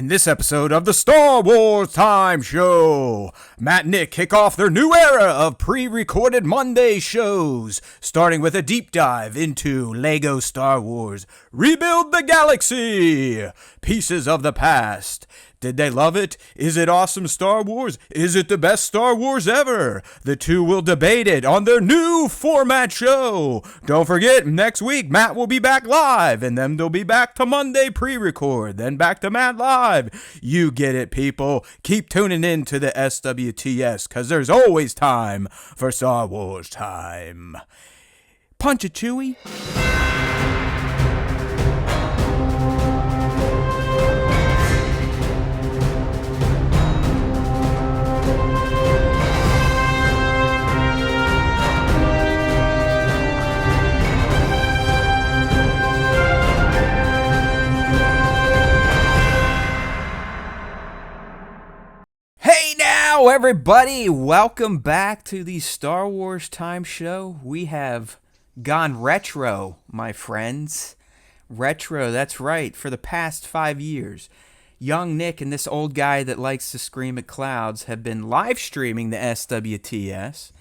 In this episode of the Star Wars Time Show, Matt and Nick kick off their new era of pre-recorded Monday shows, starting with a deep dive into Lego Star Wars Rebuild the Galaxy, Pieces of the Past. Did they love it? Is it awesome Star Wars? Is it the best Star Wars ever? The two will debate it on their new format show. Don't forget, next week Matt will be back live, and then they'll be back to Monday pre-record, then back to Matt live. You get it, people. Keep tuning in to the SWTS, because there's always time for Star Wars time. Punch it, Chewie. Hello everybody, welcome back to the Star Wars Time Show. We have gone retro, my friends. Retro, that's right, for the past 5 years. Young Nick and this old guy that likes to scream at clouds have been live streaming the SWTS.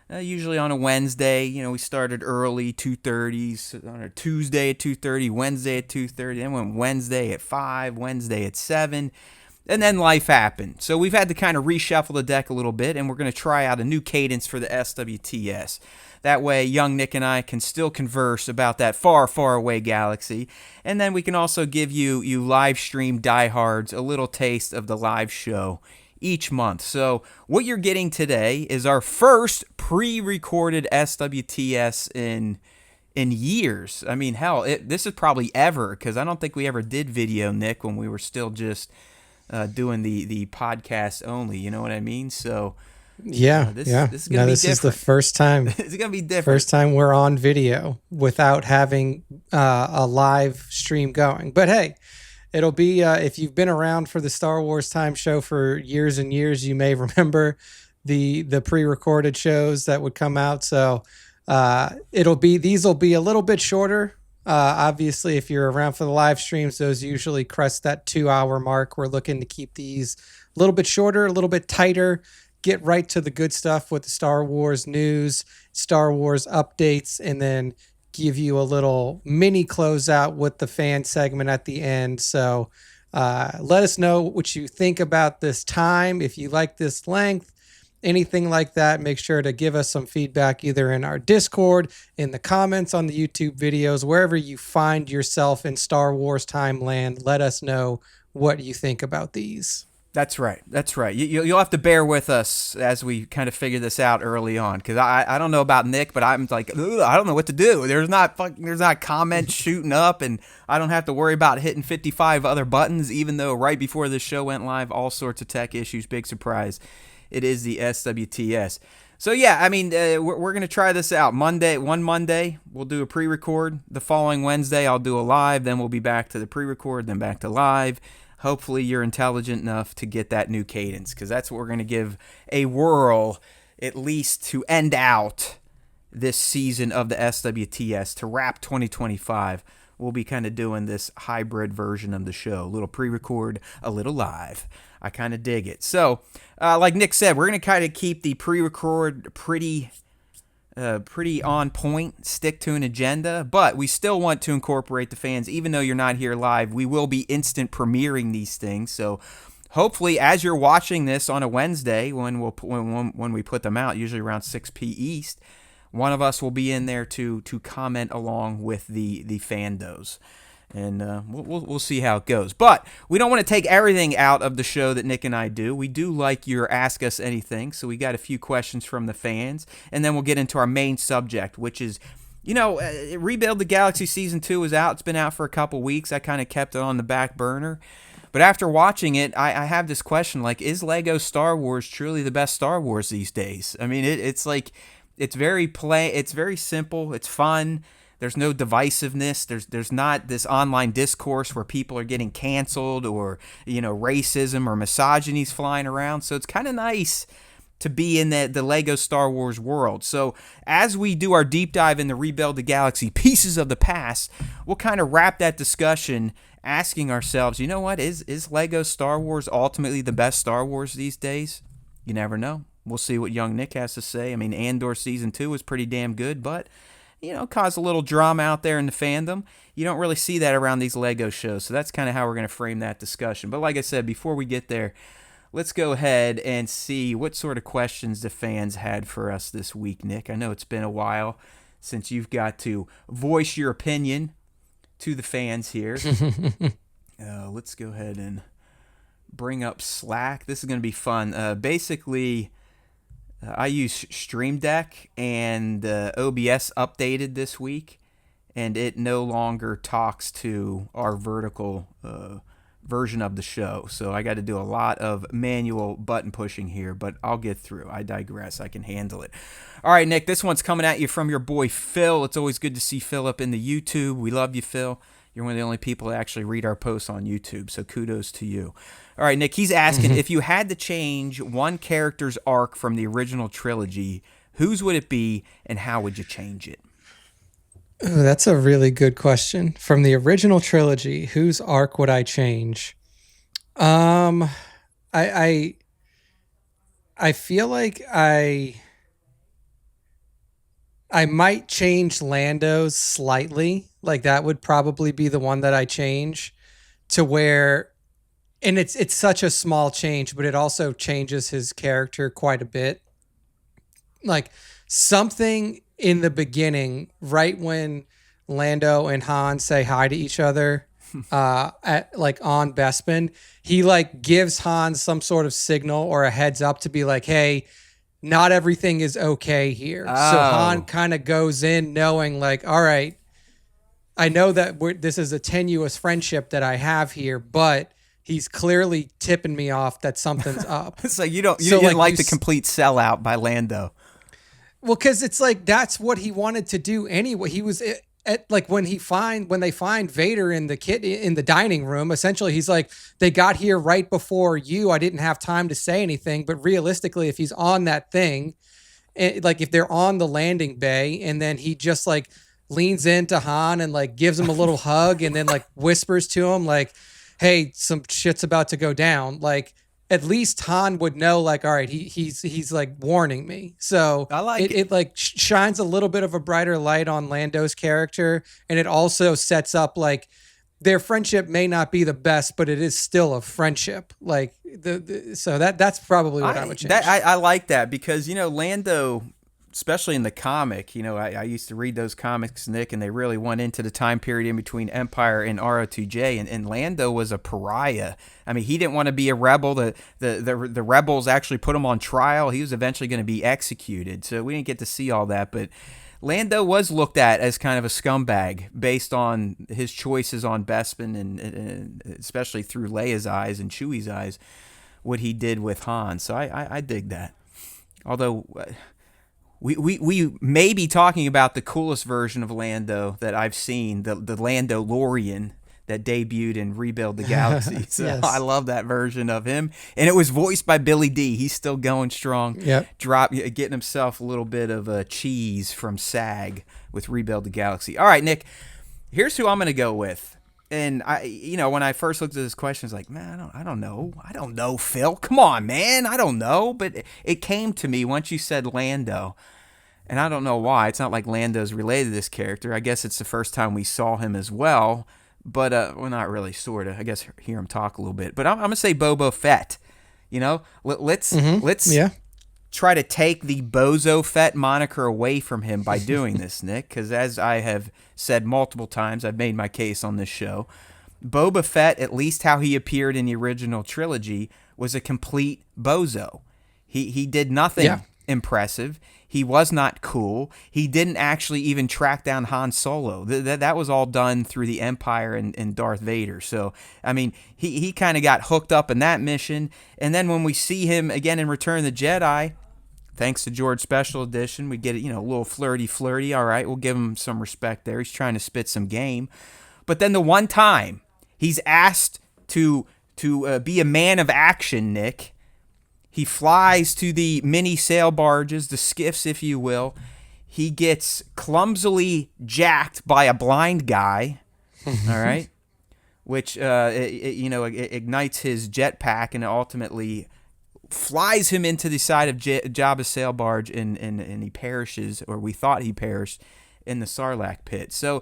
Usually on a Wednesday, we started early, 2:30, on a Tuesday at 2:30, Wednesday at 2:30, then went Wednesday at 5, Wednesday at 7. And then life happened. So we've had to kind of reshuffle the deck a little bit, and we're going to try out a new cadence for the SWTS. That way, young Nick and I can still converse about that far, far away galaxy. And then we can also give you live stream diehards a little taste of the live show each month. So what you're getting today is our first pre-recorded SWTS in years. I mean, hell, this is probably ever, because I don't think we ever did video, Nick, when we were still just doing the podcast only, you know what I mean? So this is gonna be different. This is the first time. It's gonna be different. First time we're on video without having a live stream going. But hey, it'll be if you've been around for the Star Wars Time Show for years and years, you may remember the pre-recorded shows that would come out. So these will be a little bit shorter. Obviously, if you're around for the live streams, those usually crest that 2-hour mark. We're looking to keep these a little bit shorter, a little bit tighter, get right to the good stuff with the Star Wars news, Star Wars updates, and then give you a little mini closeout with the fan segment at the end. So let us know what you think about this time. If you like this length, anything like that, make sure to give us some feedback either in our Discord, in the comments on the YouTube videos, wherever you find yourself in Star Wars time land. Let us know what you think about these. That's right. You'll have to bear with us as we kind of figure this out early on, because I don't know about Nick, but I'm like, I don't know what to do. There's not comments shooting up, and I don't have to worry about hitting 55 other buttons, even though right before this show went live, all sorts of tech issues, big surprise. It is the SWTS. So yeah, I mean, we're going to try this out. One Monday, we'll do a pre-record. The following Wednesday, I'll do a live. Then we'll be back to the pre-record, then back to live. Hopefully you're intelligent enough to get that new cadence, because that's what we're going to give a whirl, at least to end out this season of the SWTS, to wrap 2025. We'll be kind of doing this hybrid version of the show. A little pre-record, a little live. I kind of dig it. So, like Nick said, we're going to kind of keep the pre-record pretty on point, stick to an agenda, but we still want to incorporate the fans. Even though you're not here live, we will be instant premiering these things. So hopefully, as you're watching this on a Wednesday, when we put them out, usually around 6 p. East, one of us will be in there to comment along with the fandos. And we'll see how it goes. But we don't want to take everything out of the show that Nick and I do. We do like your Ask Us Anything, so we got a few questions from the fans. And then we'll get into our main subject, which is, Rebuild the Galaxy Season 2 is out. It's been out for a couple weeks. I kind of kept it on the back burner. But after watching it, I have this question, like, is Lego Star Wars truly the best Star Wars these days? I mean, it's like, it's very simple, it's fun. There's no divisiveness. There's not this online discourse where people are getting canceled or, racism or misogyny's flying around. So it's kind of nice to be in the Lego Star Wars world. So as we do our deep dive in the Rebuild the Galaxy Pieces of the Past, we'll kind of wrap that discussion asking ourselves, you know what, is Lego Star Wars ultimately the best Star Wars these days? You never know. We'll see what young Nick has to say. I mean, Andor Season 2 was pretty damn good, but, caused a little drama out there in the fandom. You don't really see that around these Lego shows, so that's kind of how we're going to frame that discussion. But like I said, before we get there, let's go ahead and see what sort of questions the fans had for us this week, Nick. I know it's been a while since you've got to voice your opinion to the fans here. Let's go ahead and bring up Slack. This is going to be fun. Basically, I use Stream Deck, and OBS updated this week, and it no longer talks to our vertical version of the show. So I got to do a lot of manual button pushing here, but I'll get through. I digress. I can handle it. All right, Nick, this one's coming at you from your boy Phil. It's always good to see Phil up in the YouTube. We love you, Phil. You're one of the only people that actually read our posts on YouTube, so kudos to you. All right, Nick, he's asking, if you had to change one character's arc from the original trilogy, whose would it be, and how would you change it? Ooh, that's a really good question. From the original trilogy, whose arc would I change? I feel like I might change Lando's slightly. Like that would probably be the one that I change to where, and it's such a small change, but it also changes his character quite a bit. Like something in the beginning, right when Lando and Han say hi to each other, at like on Bespin, he like gives Han some sort of signal or a heads up to be like, hey, not everything is okay here. So Han kind of goes in knowing like, all right, I know that this is a tenuous friendship that I have here, but he's clearly tipping me off that something's up. So you didn't like the complete sellout by Lando. Well, because it's like that's what he wanted to do anyway. He was at like when they find Vader in the dining room. Essentially, he's like, they got here right before you. I didn't have time to say anything. But realistically, if he's on that thing, like if they're on the landing bay, and then he just like leans into Han and like gives him a little hug, and then like whispers to him like, "Hey, some shit's about to go down." Like, at least Han would know, like, all right, he's like warning me. So I like it like shines a little bit of a brighter light on Lando's character, and it also sets up like their friendship may not be the best, but it is still a friendship. Like so that's probably what I would change. I like that because Lando, especially in the comic, I used to read those comics, Nick, and they really went into the time period in between Empire and RO2J, and Lando was a pariah. I mean, he didn't want to be a rebel. The rebels actually put him on trial. He was eventually going to be executed, so we didn't get to see all that, but Lando was looked at as kind of a scumbag based on his choices on Bespin and especially through Leia's eyes and Chewie's eyes, what he did with Han. So I dig that. Although we may be talking about the coolest version of Lando that I've seen, the Lando Lorian that debuted in Rebuild the Galaxy. So yes. I love that version of him. And it was voiced by Billy D. He's still going strong. Yep. Getting himself a little bit of a cheese from SAG with Rebuild the Galaxy. All right, Nick, here's who I'm going to go with. And when I first looked at this question, I was like, man, I don't know, Phil. Come on, man. I don't know. But it came to me once you said Lando. And I don't know why. It's not like Lando's related to this character. I guess it's the first time we saw him as well. But, well, not really, sort of. I guess hear him talk a little bit. But I'm going to say Boba Fett. Let's try to take the Bozo Fett moniker away from him by doing this, Nick. Because as I have said multiple times, I've made my case on this show. Boba Fett, at least how he appeared in the original trilogy, was a complete bozo. He did nothing impressive. He was not cool. He didn't actually even track down Han Solo. That was all done through the Empire and Darth Vader. So, I mean, he kind of got hooked up in that mission. And then when we see him again in Return of the Jedi, thanks to George Special Edition, we get it, a little flirty. All right, we'll give him some respect there. He's trying to spit some game. But then the one time he's asked to be a man of action, Nick, he flies to the mini sail barges, the skiffs, if you will. He gets clumsily jacked by a blind guy, all right, which it ignites his jetpack and ultimately flies him into the side of Jabba's sail barge, and he perishes, or we thought he perished, in the Sarlacc pit. So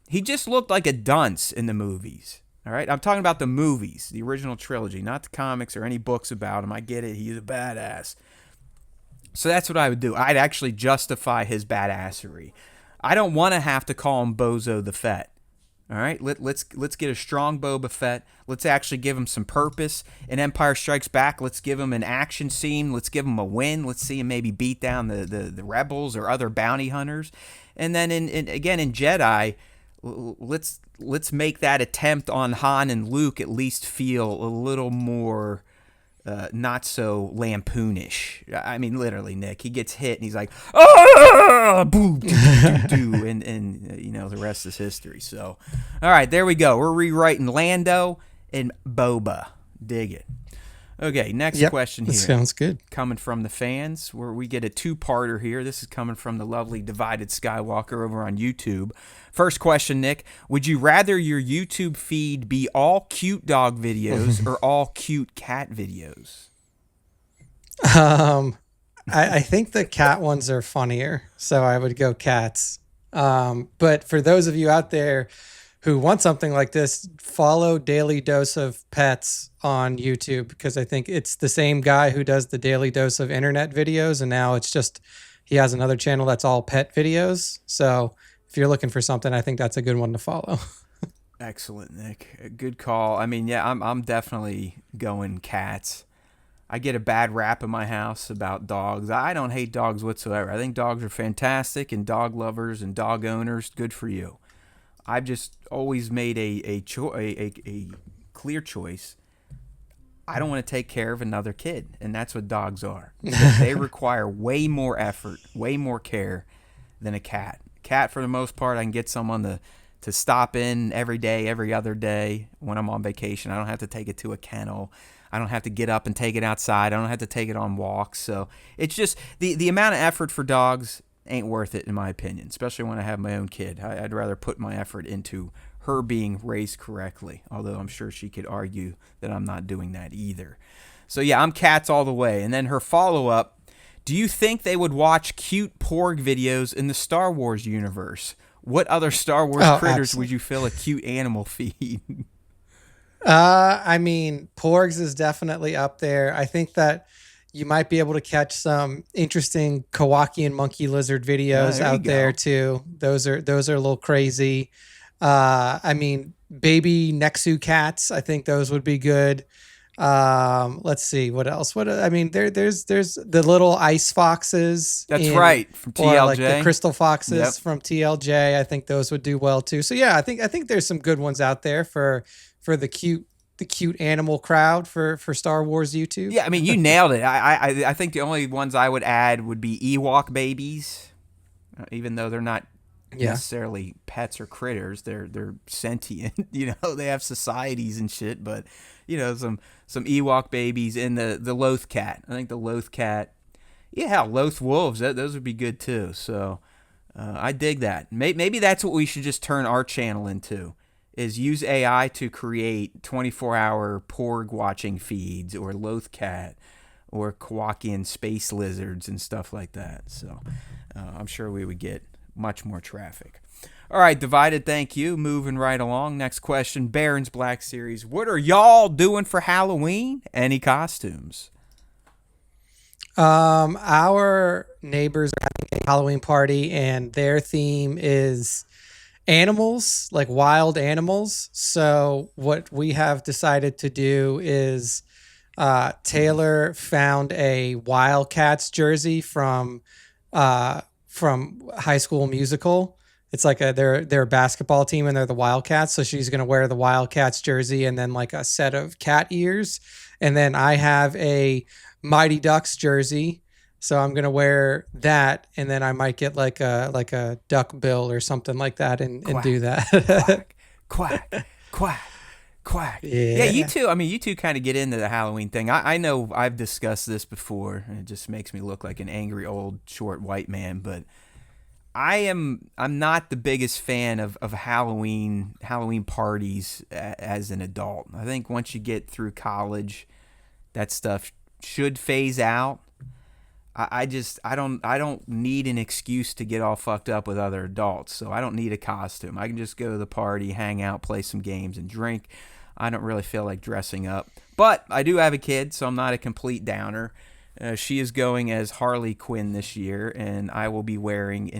he just looked like a dunce in the movies. All right, I'm talking about the movies, the original trilogy, not the comics or any books about him. I get it, he's a badass. So that's what I would do. I'd actually justify his badassery. I don't want to have to call him Bozo the Fett. All right, let's get a strong Boba Fett. Let's actually give him some purpose. In Empire Strikes Back, let's give him an action scene. Let's give him a win. Let's see him maybe beat down the rebels or other bounty hunters. And then in Jedi, let's make that attempt on Han and Luke at least feel a little more not so lampoonish. I mean, literally, Nick. He gets hit and he's like, "Ah, boo, and the rest is history." So, all right, there we go. We're rewriting Lando and Boba. Dig it. Okay, next question here. That sounds good. Coming from the fans, where we get a two-parter here. This is coming from the lovely Divided Skywalker over on YouTube. First question, Nick. Would you rather your YouTube feed be all cute dog videos or all cute cat videos? I think the cat ones are funnier, so I would go cats. But for those of you out there who want something like this, follow Daily Dose of Pets on YouTube, because I think it's the same guy who does the Daily Dose of Internet videos, and now it's just he has another channel that's all pet videos. So if you're looking for something, I think that's a good one to follow. Excellent, Nick. Good call. I mean, yeah, I'm definitely going cats. I get a bad rap in my house about dogs. I don't hate dogs whatsoever. I think dogs are fantastic, and dog lovers and dog owners, good for you. I've just always made a clear choice. I don't want to take care of another kid, and that's what dogs are. They require way more effort, way more care than a cat. Cat, for the most part, I can get someone to stop in every day, every other day when I'm on vacation. I don't have to take it to a kennel. I don't have to get up and take it outside. I don't have to take it on walks. So it's just the amount of effort for dogs ain't worth it, in my opinion, especially when I have my own kid. I'd rather put my effort into her being raised correctly, although I'm sure she could argue that I'm not doing that either. So yeah, I'm cats all the way. And then her follow-up, do you think they would watch cute porg videos in the Star Wars universe? What other Star Wars critters absolutely. would you fill a cute animal feed? I mean, porgs is definitely up there. I think that you might be able to catch some interesting Kowakian monkey lizard videos out there too. Those are a little crazy. I mean, baby Nexu cats, I think those would be good. Let's see what else. There's the little ice foxes. That's right, from TLJ. Or like the crystal foxes from TLJ. I think those would do well too. So yeah, I think there's some good ones out there for the cute animal crowd for Star Wars YouTube. Yeah, I mean, you nailed it. I think the only ones I would add would be Ewok babies, even though they're not necessarily pets or critters. They're sentient. They have societies and shit. But some Ewok babies and the Loth cat. I think the Loth cat. Yeah, Loth wolves. Those would be good too. So I dig that. Maybe that's what we should just turn our channel into. Is use AI to create 24-hour porg watching feeds, or Loth cat, or Kowakian space lizards and stuff like that. So I'm sure we would get much more traffic. All right, Divided, thank you. Moving right along. Next question, Baron's Black Series. What are y'all doing for Halloween? Any costumes? Our neighbors are having a Halloween party, and their theme is animals, like wild animals. So what we have decided to do is Taylor found a Wildcats jersey from High School Musical. It's like they're a basketball team, and they're the Wildcats. So she's going to wear the Wildcats jersey and then like a set of cat ears. And then I have a Mighty Ducks jersey. So I'm going to wear that, and then I might get like a duck bill or something like that and do that. Quack, quack, quack. Yeah, you two kind of get into the Halloween thing. I know I've discussed this before, and it just makes me look like an angry old short white man, but I'm not the biggest fan of Halloween parties as an adult. I think once you get through college, that stuff should phase out. I don't need an excuse to get all fucked up with other adults. So I don't need a costume. I can just go to the party, hang out, play some games, and drink. I don't really feel like dressing up. But I do have a kid, so I'm not a complete downer. She is going as Harley Quinn this year, and I will be wearing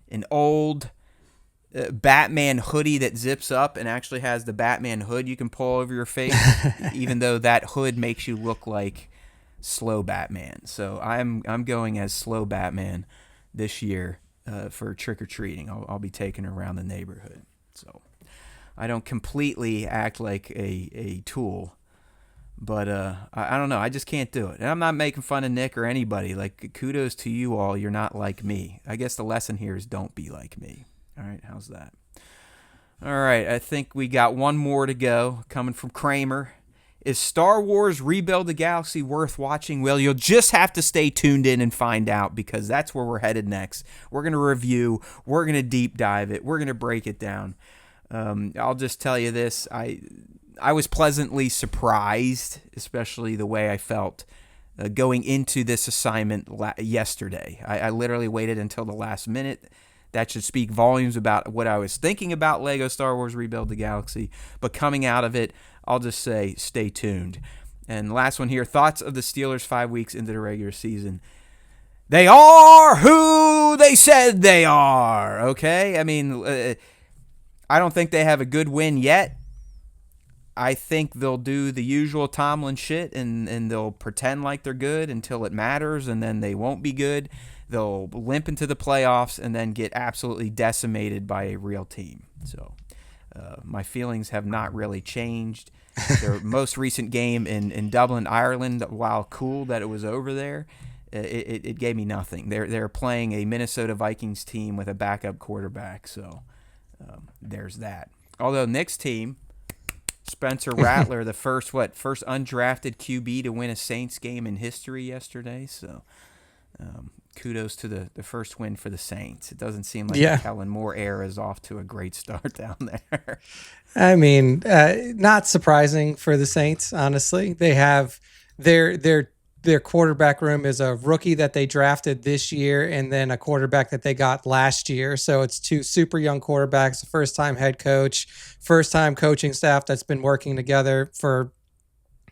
an old Batman hoodie that zips up and actually has the Batman hood you can pull over your face, even though that hood makes you look like slow Batman. So I'm going as slow Batman this year for trick-or-treating. I'll be taking her around the neighborhood. So I don't completely act like a tool. But I don't know. I just can't do it. And I'm not making fun of Nick or anybody. Like, kudos to you all. You're not like me. I guess the lesson here is don't be like me. All right, how's that? All right, I think we got one more to go. Coming from Kramer. Is Star Wars Rebuild the Galaxy worth watching? Well, you'll just have to stay tuned in and find out, because that's where we're headed next. We're going to review. We're going to deep dive it. We're going to break it down. I'll just tell you this. I was pleasantly surprised, especially the way I felt going into this assignment yesterday. I literally waited until the last minute. That should speak volumes about what I was thinking about Lego Star Wars Rebuild the Galaxy. But coming out of it, I'll just say stay tuned. And last one here, thoughts of the Steelers 5 weeks into the regular season. They are who they said they are, okay? I mean, I don't think they have a good win yet. I think they'll do the usual Tomlin shit and they'll pretend like they're good until it matters, and then they won't be good. They'll limp into the playoffs and then get absolutely decimated by a real team. So my feelings have not really changed. Their most recent game in Dublin, Ireland, while cool that it was over there, it gave me nothing. They're playing a Minnesota Vikings team with a backup quarterback, so there's that. Although Nick's team, Spencer Rattler, the first undrafted QB to win a Saints game in history yesterday. So kudos to the first win for the Saints. It doesn't seem like the Kellen Moore era is off to a great start down there. I mean, not surprising for the Saints, honestly. They have their quarterback room is a rookie that they drafted this year and then a quarterback that they got last year. So it's two super young quarterbacks, first-time head coach, first-time coaching staff that's been working together for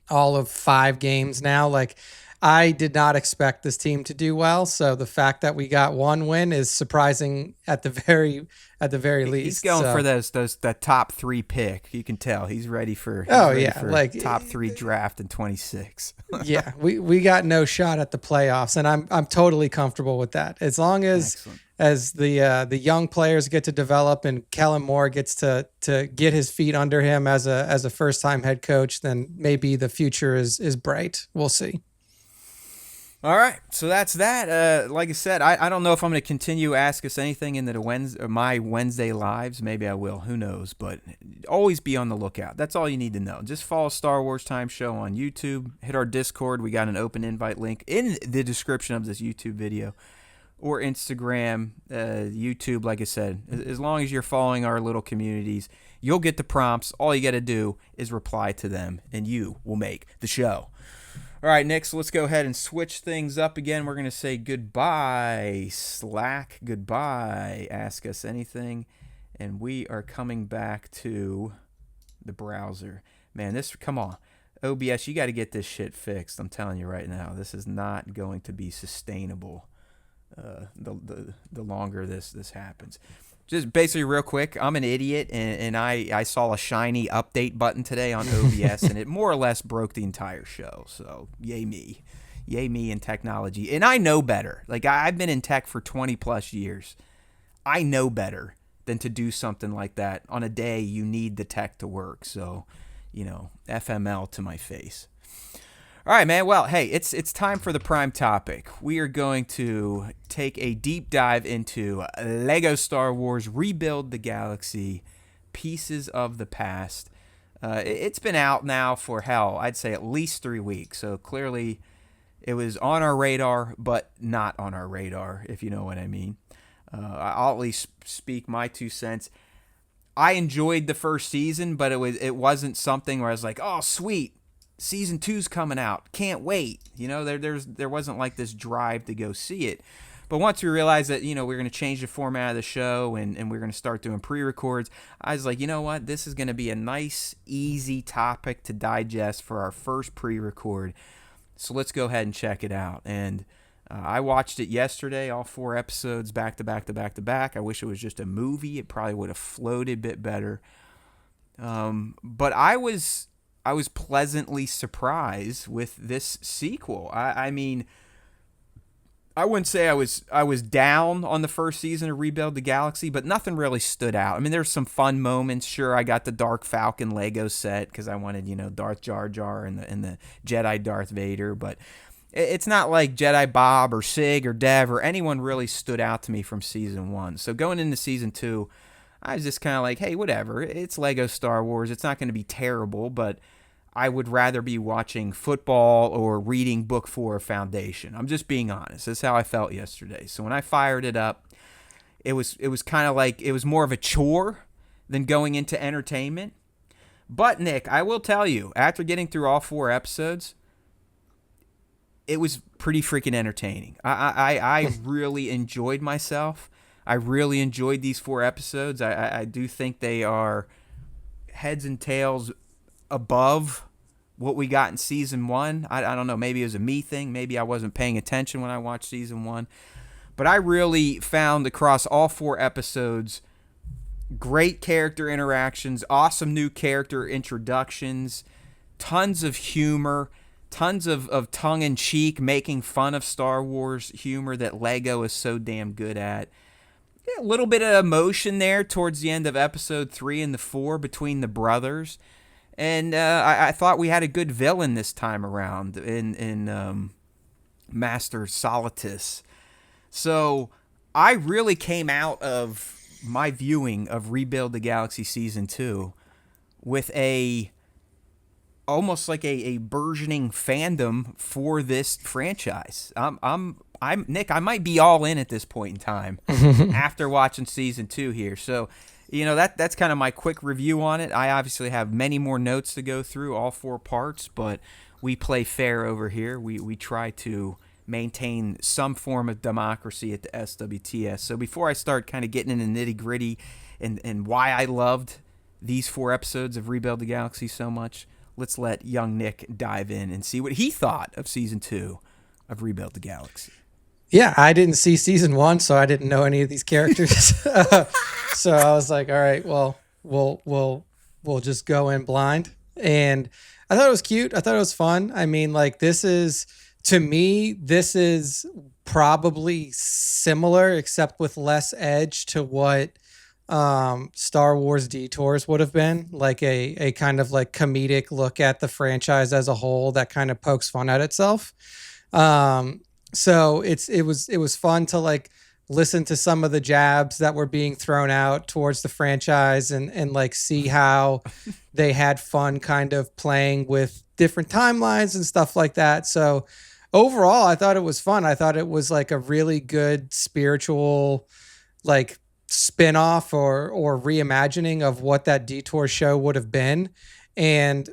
all of 5 games now. Like, I did not expect this team to do well. So the fact that we got one win is surprising at the very least. He's going for that top 3 pick. You can tell he's ready for like top 3 draft in 26. Yeah, we got no shot at the playoffs, and I'm totally comfortable with that. As long as the young players get to develop and Kellen Moore gets to get his feet under him as a first time head coach, then maybe the future is bright. We'll see. All right, so that's that. Like I said, I don't know if I'm going to continue Ask Us Anything into my Wednesday lives. Maybe I will. Who knows? But always be on the lookout. That's all you need to know. Just follow Star Wars Time Show on YouTube. Hit our Discord. We got an open invite link in the description of this YouTube video. Or Instagram, YouTube, like I said. As long as you're following our little communities, you'll get the prompts. All you got to do is reply to them, and you will make the show. All right, Nick, so let's go ahead and switch things up again. We're going to say goodbye, Slack. Goodbye, Ask Us Anything. And we are coming back to the browser. Man, come on. OBS, you got to get this shit fixed. I'm telling you right now. This is not going to be sustainable the longer this happens. Just basically real quick, I'm an idiot, and I saw a shiny update button today on OBS, and it more or less broke the entire show. So, yay me. Yay me in technology. And I know better. Like, I've been in tech for 20-plus years. I know better than to do something like that on a day you need the tech to work. So, FML to my face. All right, man. Well, hey, it's time for the prime topic. We are going to take a deep dive into Lego Star Wars Rebuild the Galaxy, Pieces of the Past. It's been out now for, I'd say at least 3 weeks. So clearly it was on our radar, but not on our radar, if you know what I mean. I'll at least speak my 2 cents. I enjoyed the first season, but it wasn't something where I was like, oh sweet, season two's coming out, can't wait. There wasn't like this drive to go see it. But once we realized that, we're going to change the format of the show and we're going to start doing pre-records, I was like, you know what? This is going to be a nice, easy topic to digest for our first pre-record. So let's go ahead and check it out. And I watched it yesterday, all 4 episodes back to back to back to back. I wish it was just a movie. It probably would have flowed a bit better. But I was pleasantly surprised with this sequel. I mean, I wouldn't say I was down on the first season of Rebuild the Galaxy, but nothing really stood out. I mean, there's some fun moments. Sure, I got the Dark Falcon Lego set because I wanted, Darth Jar Jar and the Jedi Darth Vader, but it's not like Jedi Bob or Sig or Dev or anyone really stood out to me from season 1. So going into season 2, I was just kind of like, hey, whatever. It's Lego Star Wars. It's not going to be terrible, but I would rather be watching football or reading book 4 of Foundation. I'm just being honest. That's how I felt yesterday. So when I fired it up, it was kind of like it was more of a chore than going into entertainment. But Nick, I will tell you, after getting through all 4 episodes, it was pretty freaking entertaining. I really enjoyed myself. I really enjoyed these 4 episodes. I do think they are heads and tails above what we got in season 1. I don't know. Maybe it was a me thing. Maybe I wasn't paying attention when I watched season 1. But I really found across all 4 episodes great character interactions, awesome new character introductions, tons of humor, tons of tongue-in-cheek, making fun of Star Wars humor that Lego is so damn good at. Yeah, a little bit of emotion there towards the end of episode 3 and the 4 between the brothers. And I thought we had a good villain this time around in Master Solitus. So I really came out of my viewing of Rebuild the Galaxy Season 2 with almost like a burgeoning fandom for this franchise. I'm Nick, I might be all in at this point in time after watching Season 2 here. So that's kind of my quick review on it. I obviously have many more notes to go through, all 4 parts, but we play fair over here. We try to maintain some form of democracy at the SWTS. So before I start kind of getting in the nitty-gritty and why I loved these 4 episodes of Rebuild the Galaxy so much, let's let young Nick dive in and see what he thought of Season 2 of Rebuild the Galaxy. Yeah, I didn't see season 1, so I didn't know any of these characters. So I was like, all right, well, we'll just go in blind. And I thought it was cute. I thought it was fun. I mean, like, to me, this is probably similar, except with less edge to what Star Wars Detours would have been, like a kind of like comedic look at the franchise as a whole that kind of pokes fun at itself. So it was fun to like listen to some of the jabs that were being thrown out towards the franchise and like see how they had fun kind of playing with different timelines and stuff like that. So overall, I thought it was fun. I thought it was like a really good spiritual like spin-off or reimagining of what that Detour show would have been. And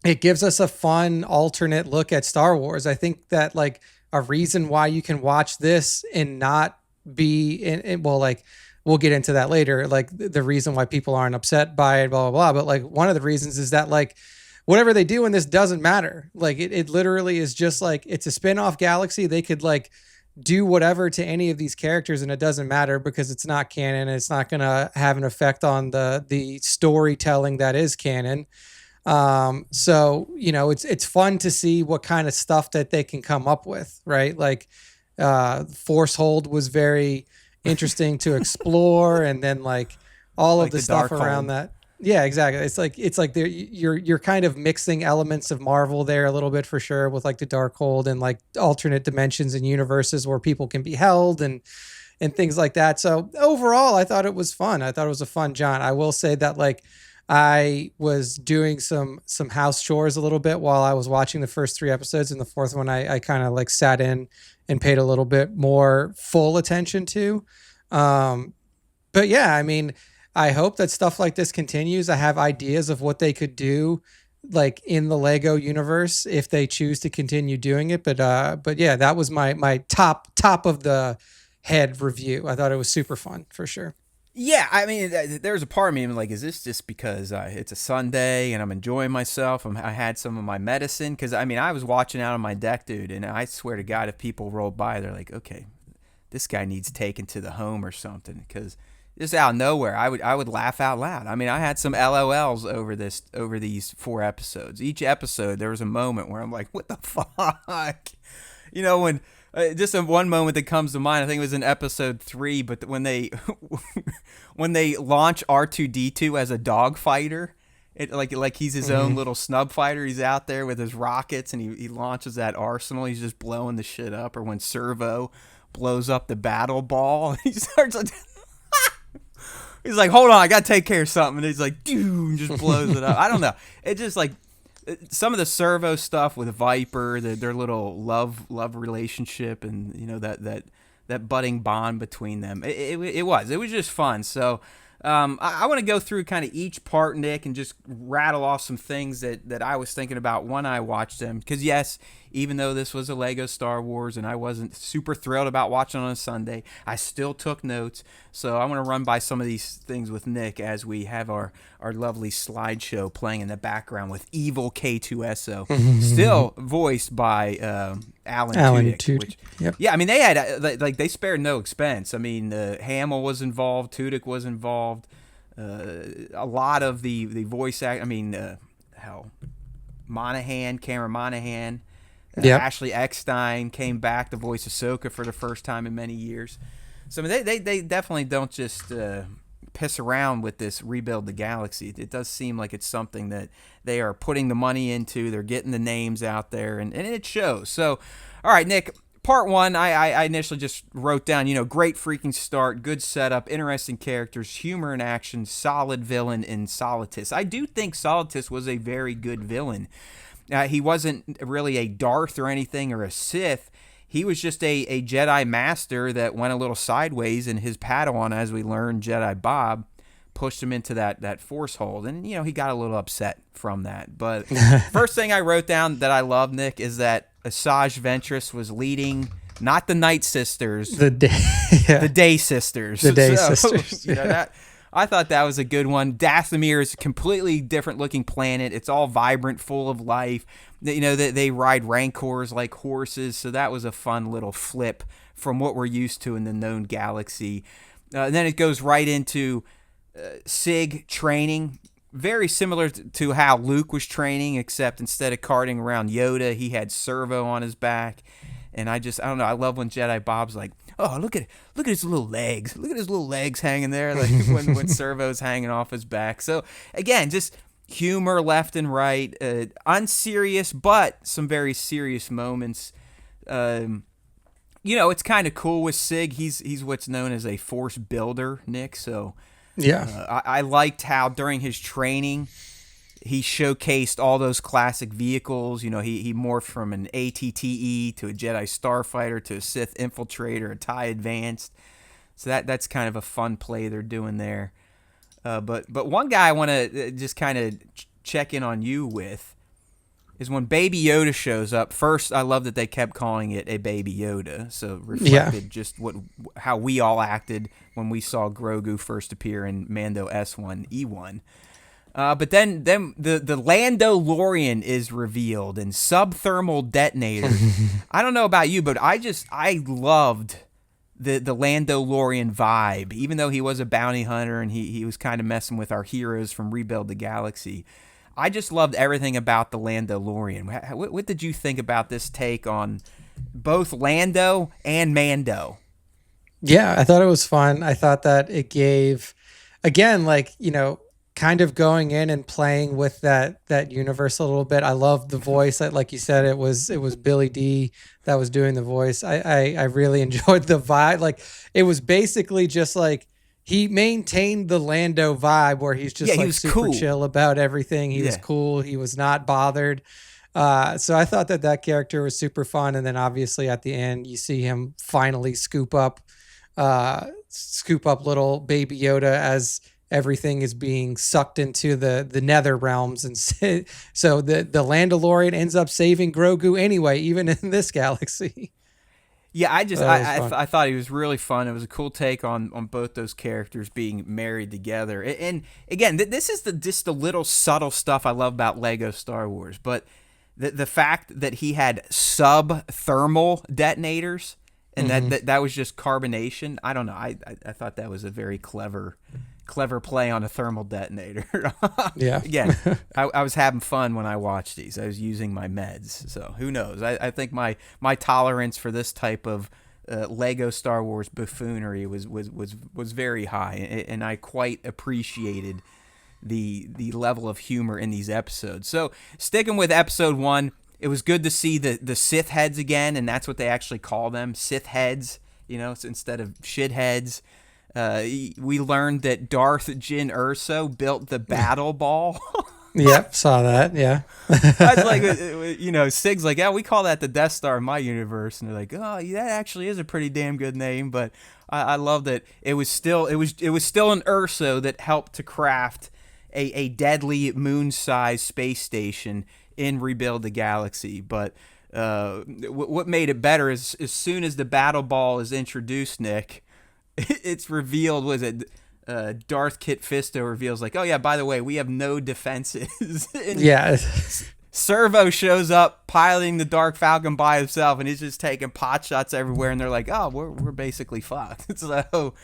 it gives us a fun alternate look at Star Wars. I think that like a reason why you can watch this and not be in well, like we'll get into that later, like the reason why people aren't upset by it, blah, blah, blah. But like one of the reasons is that like whatever they do in this doesn't matter. Like it literally is just like, it's a spin-off galaxy. They could like do whatever to any of these characters and it doesn't matter because it's not canon. It's not going to have an effect on the storytelling that is canon. So, it's fun to see what kind of stuff that they can come up with, right? Like, Force Hold was very interesting to explore. And then like all like of the stuff around that. Yeah, exactly. It's like you're kind of mixing elements of Marvel there a little bit for sure with like the Darkhold and like alternate dimensions and universes where people can be held and things like that. So overall, I thought it was fun. I thought it was a fun jaunt. I will say that like I was doing some house chores a little bit while I was watching the first 3 episodes, and the 4th one I kind of like sat in and paid a little bit more full attention to. But yeah, I mean, I hope that stuff like this continues. I have ideas of what they could do like in the Lego universe if they choose to continue doing it. But yeah, that was my top of the head review. I thought it was super fun for sure. Yeah, I mean, there's a part of me I'm like, is this just because it's a Sunday and I'm enjoying myself? I had some of my medicine because I mean, I was watching out on my deck, dude, and I swear to God, if people rolled by, they're like, okay, this guy needs taken to the home or something because just out of nowhere, I would laugh out loud. I mean, I had some LOLs over these 4 episodes. Each episode, there was a moment where I'm like, what the fuck? When just one moment that comes to mind. I think it was in episode 3, but when they when they launch R2D2 as a dog fighter, it like he's his own little snub fighter. He's out there with his rockets and he launches that arsenal. He's just blowing the shit up. Or when Servo blows up the battle ball, he starts. He's like, hold on, I gotta take care of something. And he's like, dude, just blows it up. I don't know. It just like some of the Servo stuff with Viper, their little love relationship, and that budding bond between them. It was just fun. So I want to go through kind of each part, Nick, and just rattle off some things that I was thinking about when I watched them. Because yes, even though this was a Lego Star Wars and I wasn't super thrilled about watching on a Sunday, I still took notes. So I want to run by some of these things with Nick as we have our lovely slideshow playing in the background with evil K2SO, still voiced by Alan Tudyk. Which, yep. Yeah, I mean, they had they spared no expense. I mean, Hamill was involved, Tudyk was involved, a lot of the voice act. I mean, Cameron Monaghan. Ashley Eckstein came back to voice Ahsoka for the first time in many years. So I mean, they definitely don't just piss around with this Rebuild the Galaxy. It does seem like it's something that they are putting the money into. They're getting the names out there, and it shows. So, all right, Nick, part 1, I initially just wrote down, great freaking start, good setup, interesting characters, humor and action, solid villain in Solitus. I do think Solitus was a very good villain. He wasn't really a Darth or anything or a Sith. He was just a Jedi Master that went a little sideways, and his Padawan, as we learned, Jedi Bob, pushed him into that Force hold. And, he got a little upset from that. But first thing I wrote down that I love, Nick, is that Asajj Ventress was leading not the Night Sisters, the Day Sisters. The Day Sisters. I thought that was a good one. Dathomir is a completely different looking planet. It's all vibrant, full of life. They ride Rancors like horses, so that was a fun little flip from what we're used to in the known galaxy. And then it goes right into Sig training, very similar to how Luke was training, except instead of carting around Yoda, he had Servo on his back. And I don't know. I love when Jedi Bob's like, oh, look at his little legs. Look at his little legs hanging there, like when Servo's hanging off his back. So again, just humor left and right, unserious but some very serious moments. It's kind of cool with Sig. He's what's known as a Force builder, Nick. So yeah, I liked how during his training he showcased all those classic vehicles. He morphed from an ATTE to a Jedi Starfighter to a Sith Infiltrator, a TIE Advanced. So that's kind of a fun play they're doing there. But one guy I want to just kind of check in on you with is when Baby Yoda shows up. First, I love that they kept calling it a Baby Yoda. So reflected just how we all acted when we saw Grogu first appear in Mando S1 E1. But then the Lando Lorian is revealed and subthermal detonator. I don't know about you, but I loved the Lando Lorian vibe, even though he was a bounty hunter and he was kind of messing with our heroes from Rebuild the Galaxy. I just loved everything about the Lando Lorian. What did you think about this take on both Lando and Mando? Yeah, I thought it was fun. I thought that it gave, again, kind of going in and playing with that universe a little bit. I loved the voice. Like you said, it was Billy D that was doing the voice. I really enjoyed the vibe. Like, it was basically just like he maintained the Lando vibe where he's just he was super cool, chill about everything. He was cool. He was not bothered. So I thought that character was super fun. And then obviously at the end, you see him finally scoop up scoop up little baby Yoda as everything is being sucked into the nether realms, and so the Landalorian ends up saving Grogu anyway, even in this galaxy. Yeah, So that was fun. I thought he was really fun. It was a cool take on both those characters being married together. And again, this is just the little subtle stuff I love about Lego Star Wars. But the fact that he had sub-thermal detonators, and that was just carbonation. I don't know. I thought that was a very clever play on a thermal detonator. Yeah. Again, I was having fun when I watched these. I was using my meds, so who knows? I think my tolerance for this type of Lego Star Wars buffoonery was very high, and I quite appreciated the level of humor in these episodes. So sticking with episode 1, it was good to see the Sith heads again, and that's what they actually call them, Sith heads. Instead of shitheads. We learned that Darth Jyn Erso built the battle ball. Yep, saw that. Yeah. I was like, Sig's like, yeah, we call that the Death Star in my universe, and they're like, oh, yeah, that actually is a pretty damn good name. But I love that it was still an Erso that helped to craft a deadly moon-sized space station in Rebuild the Galaxy. But what made it better is as soon as the battle ball is introduced, Nick, it's revealed, Darth Kit Fisto reveals, like, oh yeah, by the way, we have no defenses. Yeah. Servo shows up piloting the Dark Falcon by himself, and he's just taking pot shots everywhere, and they're like, oh, we're basically fucked. So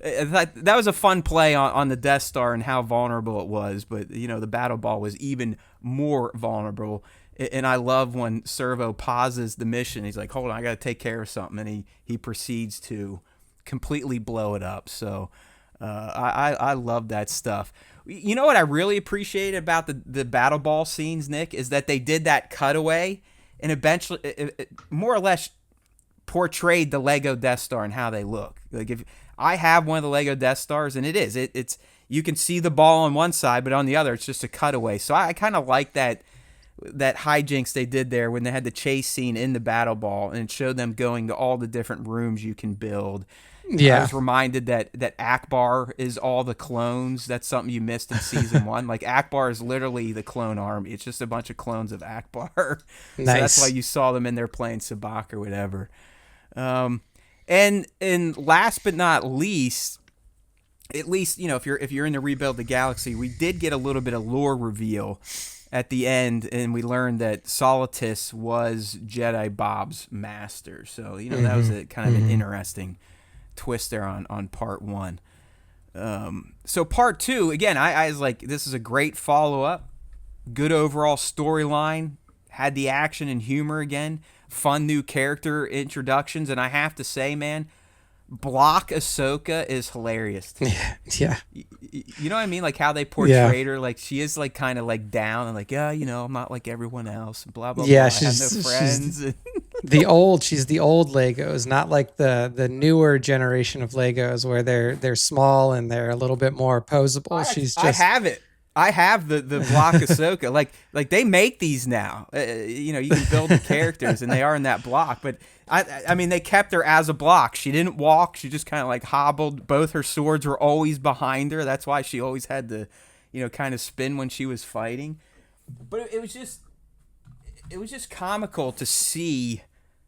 that was a fun play on the Death Star and how vulnerable it was, but the battle ball was even more vulnerable. And I love when Servo pauses the mission. He's like, hold on, I got to take care of something, and he proceeds to completely blow it up. So I love that stuff. You know what I really appreciated about the battle ball scenes, Nick, is that they did that cutaway and eventually it more or less portrayed the Lego Death Star and how they look. Like, if I have one of the Lego Death Stars, and it's you can see the ball on one side, but on the other it's just a cutaway. So I kind of like that hijinks they did there when they had the chase scene in the battle ball, and it showed them going to all the different rooms you can build. Yeah. I was reminded that Akbar is all the clones. That's something you missed in season 1. Like, Akbar is literally the clone army. It's just a bunch of clones of Akbar. Nice. So that's why you saw them in there playing Sabacc or whatever. And last but not least, at least if you're in the Rebuild the Galaxy, we did get a little bit of lore reveal at the end, and we learned that Solitus was Jedi Bob's master. So that was a kind of an interesting twist there on part 1. So part 2, again, I was like, this is a great follow-up, good overall storyline, had the action and humor again, fun new character introductions, and I have to say, man, Block Ahsoka is hilarious to me. Yeah. You know what I mean? Like how they portrayed her, like she is like kind of like down and like, yeah, I'm not like everyone else, blah blah yeah, blah. I have no friends. She's the old Legos, not like the newer generation of Legos where they're small and they're a little bit more posable. I have it. I have the block Ahsoka. Like they make these now. You can build the characters and they are in that block. But I mean, they kept her as a block. She didn't walk. She just kind of like hobbled. Both her swords were always behind her. That's why she always had to, kind of spin when she was fighting. But it was just comical to see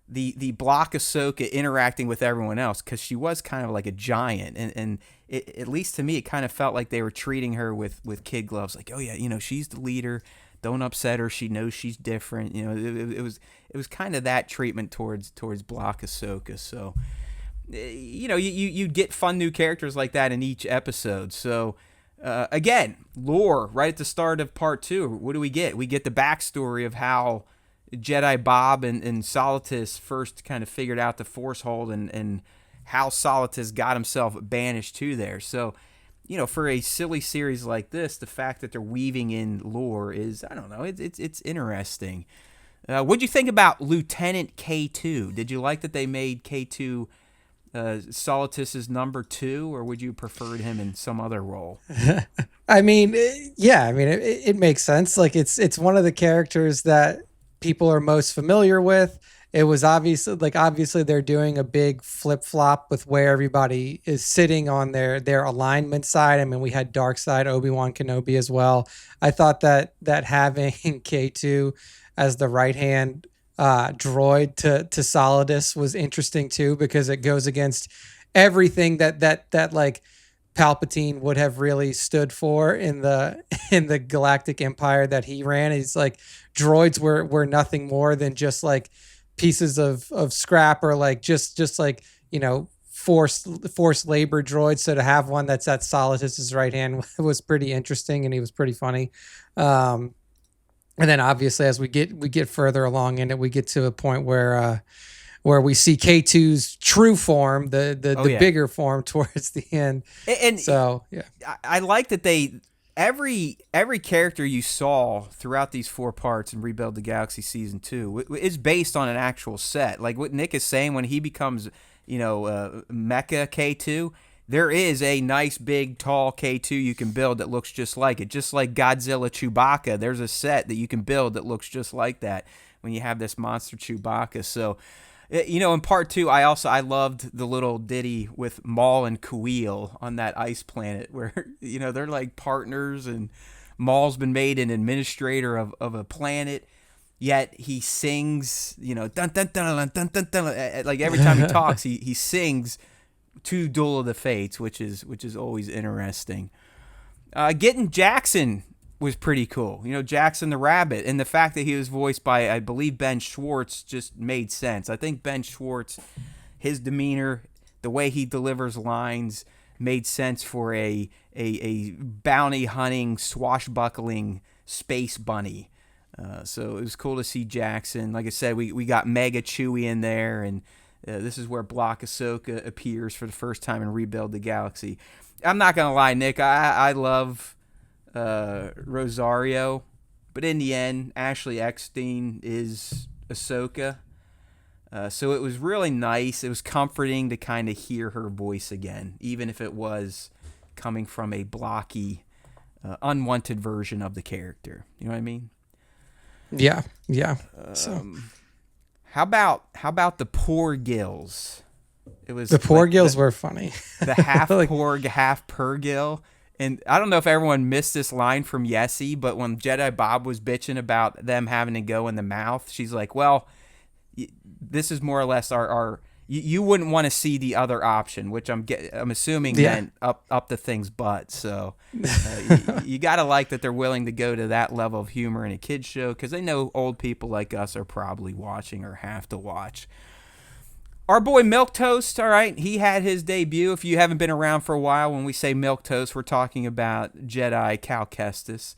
the block Ahsoka interacting with everyone else, because she was kind of like a giant, and it, at least to me, it kind of felt like they were treating her with kid gloves, like, oh yeah, she's the leader, don't upset her, she knows she's different. It was kind of that treatment towards block Ahsoka. So you get fun new characters like that in each episode. So again, lore right at the start of part 2. What do we get? We get the backstory of how Jedi Bob and Solitus first kind of figured out the Force hold, and how Solitus got himself banished to there. So, for a silly series like this, the fact that they're weaving in lore is, I don't know, it's interesting. What'd you think about Lieutenant K2? Did you like that they made K2 Solitus's number 2, or would you prefer him in some other role? I mean, yeah, I mean, it makes sense. Like it's one of the characters that people are most familiar with. it was obviously they're doing a big flip flop with where everybody is sitting on their alignment side. I mean, we had dark side Obi-Wan Kenobi as well. I thought that having K2 as the right hand droid to Solidus was interesting too, because it goes against everything that like Palpatine would have really stood for in the in the Galactic Empire that he ran. He's like, droids were nothing more than just like pieces of scrap, or like just like, forced labor droids. So to have one that's at Solidus's right hand was pretty interesting, and he was pretty funny. And then obviously as we get further along in it, we get to a point where we see K2's true form, the bigger form towards the end. And so yeah, I like that every character you saw throughout these 4 parts in Rebuild the Galaxy Season 2 is based on an actual set. Like what Nick is saying, when he becomes, Mecha K2, there is a nice big tall K2 you can build that looks just like it. Just like Godzilla Chewbacca, there's a set that you can build that looks just like that when you have this monster Chewbacca. So, in part 2, I loved the little ditty with Maul and Kuil on that ice planet where, they're like partners, and Maul's been made an administrator of a planet, yet he sings, dun, dun, dun, dun, dun, dun, dun, like every time he talks, he sings to Duel of the Fates, which is always interesting. Getting Jackson was pretty cool. Jackson the Rabbit, and the fact that he was voiced by, I believe, Ben Schwartz just made sense. I think Ben Schwartz, his demeanor, the way he delivers lines, made sense for a bounty hunting, swashbuckling space bunny. So it was cool to see Jackson. Like I said, we got Mega Chewie in there, and this is where Block Ahsoka appears for the first time in Rebuild the Galaxy. I'm not gonna lie, Nick, I love Rosario, but in the end, Ashley Eckstein is Ahsoka. So it was really nice. It was comforting to kind of hear her voice again, even if it was coming from a blocky, unwanted version of the character. You know what I mean? Yeah. So how about the Porgils? It was the Porgils were funny. The half Porg, half Purgil. And I don't know if everyone missed this line from Yessie, but when Jedi Bob was bitching about them having to go in the mouth, she's like, well, this is more or less our you wouldn't want to see the other option, which I'm assuming meant up the thing's butt. So you got to like that they're willing to go to that level of humor in a kid's show, because they know old people like us are probably watching or have to watch. Our boy Milquetoast, all right, he had his debut. If you haven't been around for a while, when we say Milquetoast, we're talking about Jedi Cal Kestis.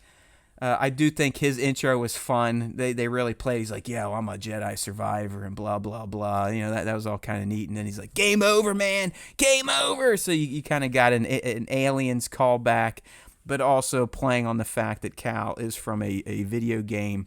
I do think his intro was fun. They really played. He's like, yeah, well, I'm a Jedi survivor and blah, blah, blah. That was all kind of neat. And then he's like, game over, man. Game over. So you kind of got an Aliens callback, but also playing on the fact that Cal is from a video game.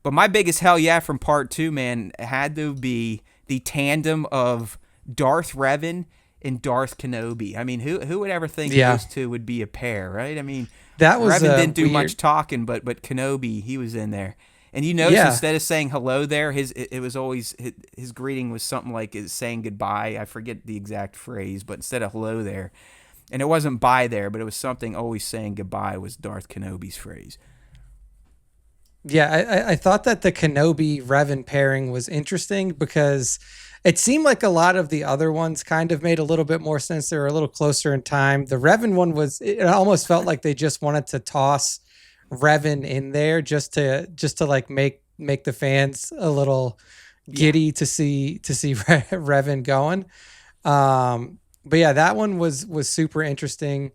But my biggest hell yeah from part 2, man, had to be the tandem of Darth Revan and Darth Kenobi. I mean, who would ever think those two would be a pair, right? I mean, that was Revan didn't do weird. much talking, but Kenobi, he was in there. And you notice instead of saying hello there, it was always his greeting was something like saying goodbye. I forget the exact phrase, but instead of hello there, and it wasn't bye there, but it was something always saying goodbye was Darth Kenobi's phrase. Yeah, I thought that the Kenobi Revan pairing was interesting, because it seemed like a lot of the other ones kind of made a little bit more sense. They were a little closer in time. The Revan one it almost felt like they just wanted to toss Revan in there just to like make the fans a little giddy to see Revan going. But yeah, that one was super interesting.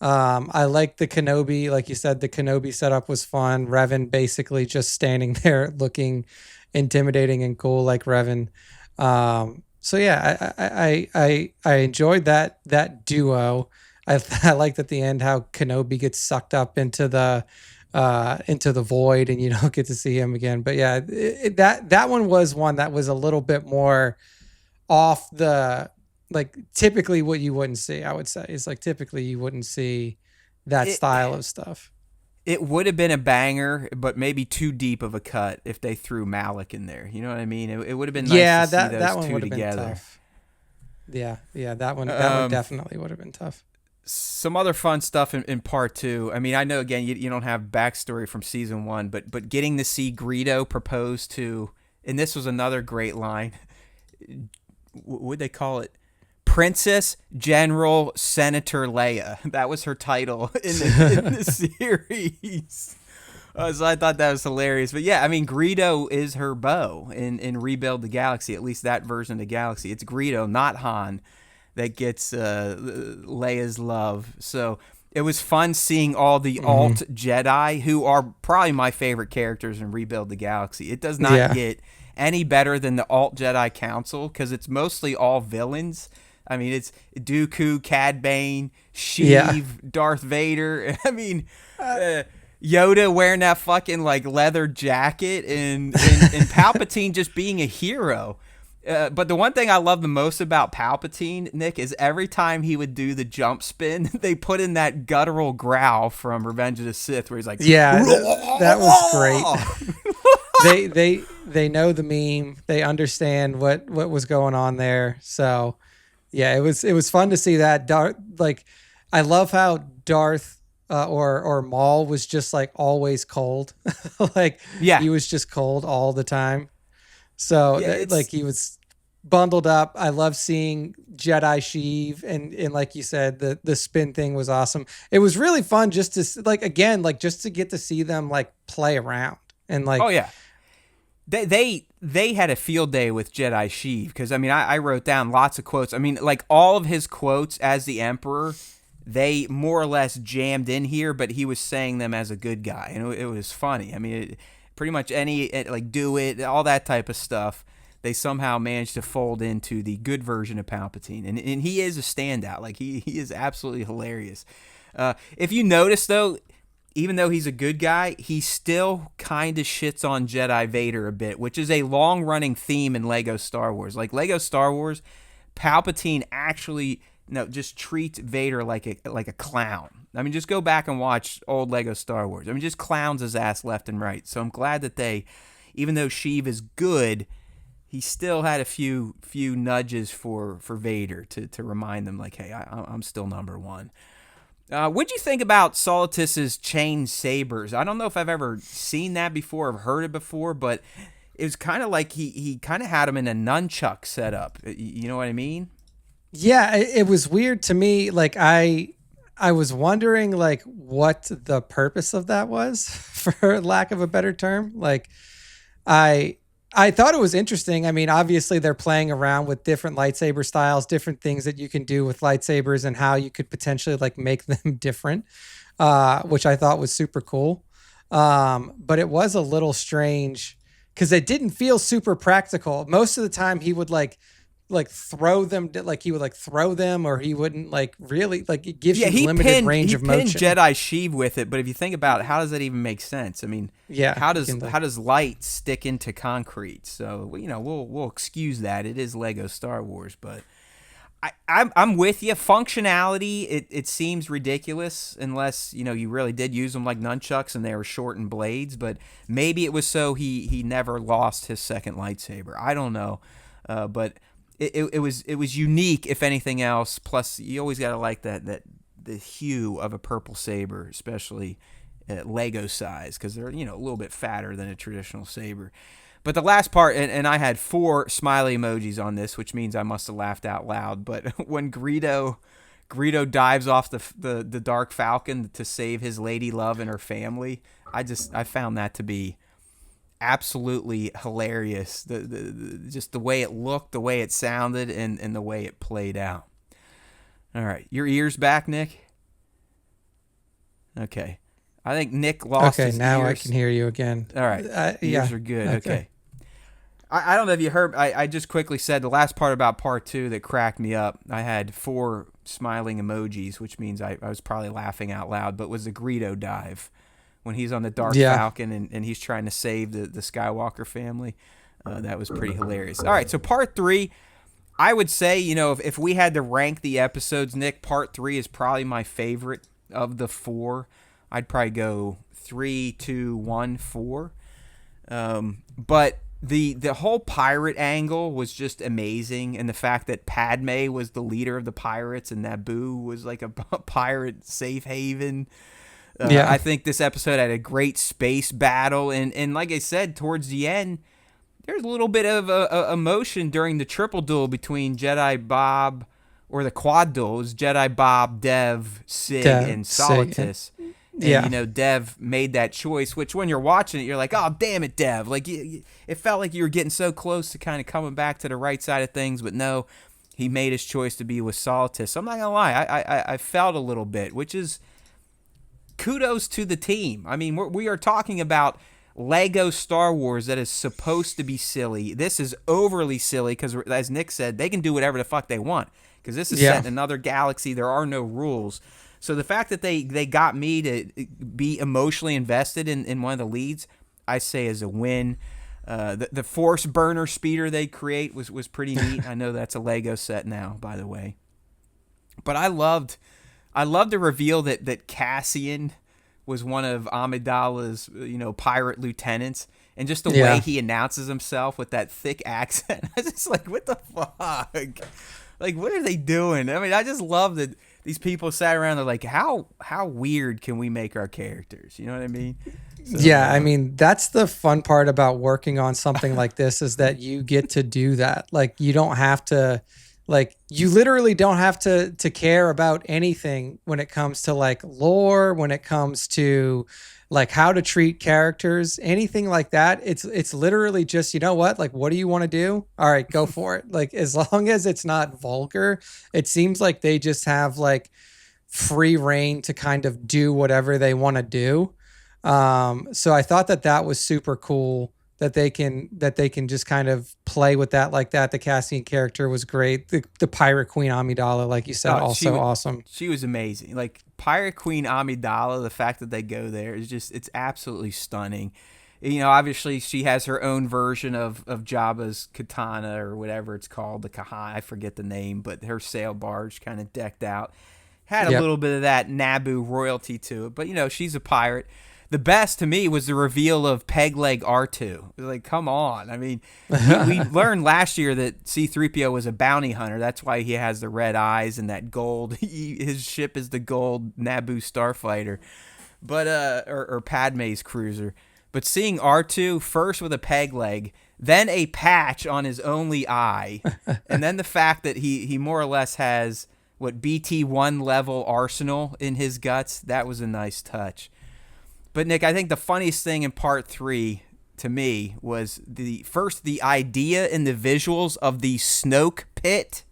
I like the Kenobi, like you said, the Kenobi setup was fun. Revan basically just standing there looking intimidating and cool like Revan. So yeah, I enjoyed that duo. I liked at the end how Kenobi gets sucked up into the void, and you don't get to see him again. But yeah, that one was one that was a little bit more off the, like, typically what you wouldn't see. I would say is like typically you wouldn't see that style of stuff. it would have been a banger, but maybe too deep of a cut if they threw Malik in there. You know what I mean? It would have been nice Yeah, to see that those one two would have been together. tough. Yeah, that one definitely would have been tough. Some other fun stuff in part two. I mean, I know again you don't have backstory from season one, but getting to see Greedo propose to, and this was another great line. Would they call it? Princess General Senator Leia. That was her title in the series. So I thought that was hilarious. But yeah, I mean, Greedo is her beau in Rebuild the Galaxy, at least that version of the galaxy. It's Greedo, not Han, that gets Leia's love. So it was fun seeing all the alt Jedi, who are probably my favorite characters in Rebuild the Galaxy. It does not get any better than the alt Jedi Council because it's mostly all villains. I mean, it's Dooku, Cad Bane, Sheev, Darth Vader. I mean, Yoda wearing that fucking like leather jacket and Palpatine just being a hero. But the one thing I love the most about Palpatine, Nick, is every time he would do the jump spin, they put in that guttural growl from Revenge of the Sith where he's like, yeah, that was great. They know the meme. They understand what was going on there. So yeah, it was fun to see that. Like, I love how Darth or Maul was just like always cold. Like, he was just cold all the time. So like he was bundled up. I love seeing Jedi Sheev and like you said, the spin thing was awesome. It was really fun just to like, again, like just to get to see them like play around and like, oh yeah. They had a field day with Jedi Sheev because I mean I wrote down lots of quotes. I mean, like all of his quotes as the Emperor, they more or less jammed in here, but he was saying them as a good guy, and it was funny. I mean, pretty much any like do it, all that type of stuff. They somehow managed to fold into the good version of Palpatine, and he is a standout. Like he is absolutely hilarious. If you notice though, even though he's a good guy, he still kind of shits on Jedi Vader a bit, which is a long-running theme in Lego Star Wars. Like Lego Star Wars, Palpatine actually just treats Vader like a clown. I mean, just go back and watch old Lego Star Wars. I mean, just clowns his ass left and right. So I'm glad that they, even though Sheev is good, he still had a few nudges for Vader to remind them, like, hey, I'm still number one. What'd you think about Solitus's chain sabers? I don't know if I've ever seen that before or heard it before, but it was kind of like he kind of had him in a nunchuck setup. You know what I mean? Yeah, it was weird to me. Like I was wondering like what the purpose of that was, for lack of a better term. Like I thought it was interesting. I mean, obviously they're playing around with different lightsaber styles, different things that you can do with lightsabers and how you could potentially like make them different, which I thought was super cool. But it was a little strange because it didn't feel super practical. Most of the time he would like throw them, like he would like throw them, or he wouldn't like really like, it gives you limited range of motion. He pinned Jedi Sheev with it, but if you think about it, how does that even make sense? I mean, how does light stick into concrete? So we'll excuse that. It is Lego Star Wars, but I'm with you. Functionality, it seems ridiculous unless you really did use them like nunchucks and they were shortened blades. But maybe it was so he never lost his second lightsaber. I don't know, but. It was unique, if anything else. Plus, you always gotta like that the hue of a purple saber, especially at Lego size, because they're a little bit fatter than a traditional saber. But the last part, and I had 4 smiley emojis on this, which means I must have laughed out loud. But when Greedo dives off the Dark Falcon to save his lady love and her family, I found that to be absolutely hilarious. Just the way it looked, the way it sounded, and the way it played out. All right, your ears back, Nick? Okay, I think Nick lost his ears. Okay, now I can hear you again. All right, ears are good. Okay. I don't know if you heard, I just quickly said the last part about part 2 that cracked me up. I had 4 smiling emojis, which means I was probably laughing out loud, but was the Greedo dive. When he's on the Dark Falcon and he's trying to save the Skywalker family. That was pretty hilarious. All right, so part 3, I would say, if we had to rank the episodes, Nick, part 3 is probably my favorite of the 4. I'd probably go 3, 2, 1, 4. But the whole pirate angle was just amazing, and the fact that Padme was the leader of the pirates and Naboo was like a pirate safe haven. Yeah. I think this episode had a great space battle, and like I said, towards the end, there's a little bit of emotion during the triple duel between Jedi Bob, or the quad duel. It was Jedi Bob, Dev, Sig, and Solitus. Yeah. And, you know, Dev made that choice, which when you're watching it, you're like, oh, damn it, Dev. Like, it felt like you were getting so close to kind of coming back to the right side of things, but no, he made his choice to be with Solitus. So I'm not going to lie, I felt a little bit, which is kudos to the team. I mean, we are talking about Lego Star Wars that is supposed to be silly. This is overly silly because, as Nick said, they can do whatever the fuck they want because this is set in another galaxy. There are no rules. So the fact that they got me to be emotionally invested in one of the leads, I say is a win. The force burner speeder they create was pretty neat. I know that's a Lego set now, by the way. But I loved the reveal that Cassian was one of Amidala's, pirate lieutenants, and just the way he announces himself with that thick accent. I was just like, what the fuck? Like, what are they doing? I mean, I just love that these people sat around. They're like, how weird can we make our characters? You know what I mean? So, yeah, I mean, that's the fun part about working on something like this is that you get to do that. Like, you don't have to, like, you literally don't have to care about anything when it comes to like lore, when it comes to like how to treat characters, anything like that. It's literally just, you know what? Like, what do you want to do? All right, go for it. Like, as long as it's not vulgar, it seems like they just have like free reign to kind of do whatever they want to do. So I thought that was super cool that they can just kind of play with that like that. The Cassian character was great. The Pirate Queen Amidala, like you said, awesome. She was amazing. Like Pirate Queen Amidala, the fact that they go there is just, it's absolutely stunning. You know, obviously she has her own version of Jabba's katana or whatever it's called, the Kahan, I forget the name, but her sail barge kind of decked out. Had a little bit of that Naboo royalty to it, but she's a pirate. The best to me was the reveal of Pegleg R2. It was like, come on. I mean, we learned last year that C-3PO was a bounty hunter. That's why he has the red eyes and that gold. His ship is the gold Naboo starfighter, but or Padme's cruiser. But seeing R2 first with a peg leg, then a patch on his only eye, and then the fact that he more or less has what BT-1 level arsenal in his guts, that was a nice touch. But Nick, I think the funniest thing in part 3 to me was the idea and the visuals of the Snoke pit.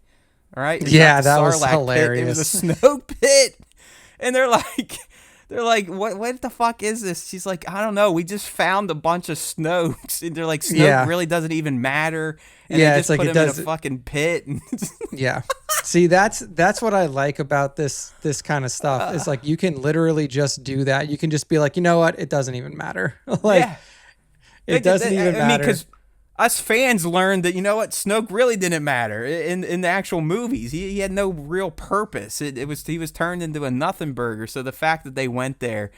All right, that was hilarious. Pit. It was a Snoke pit, and they're like, what the fuck is this? She's like, I don't know. We just found a bunch of Snokes, and they're like, Snoke really doesn't even matter. And they just put him in a fucking pit. Yeah. See, that's what I like about this kind of stuff. Is like you can literally just do that. You can just be like, you know what? It doesn't even matter. It doesn't even matter. I mean, because us fans learned that, you know what, Snoke really didn't matter in the actual movies. He had no real purpose. He was turned into a nothing burger. So the fact that they went there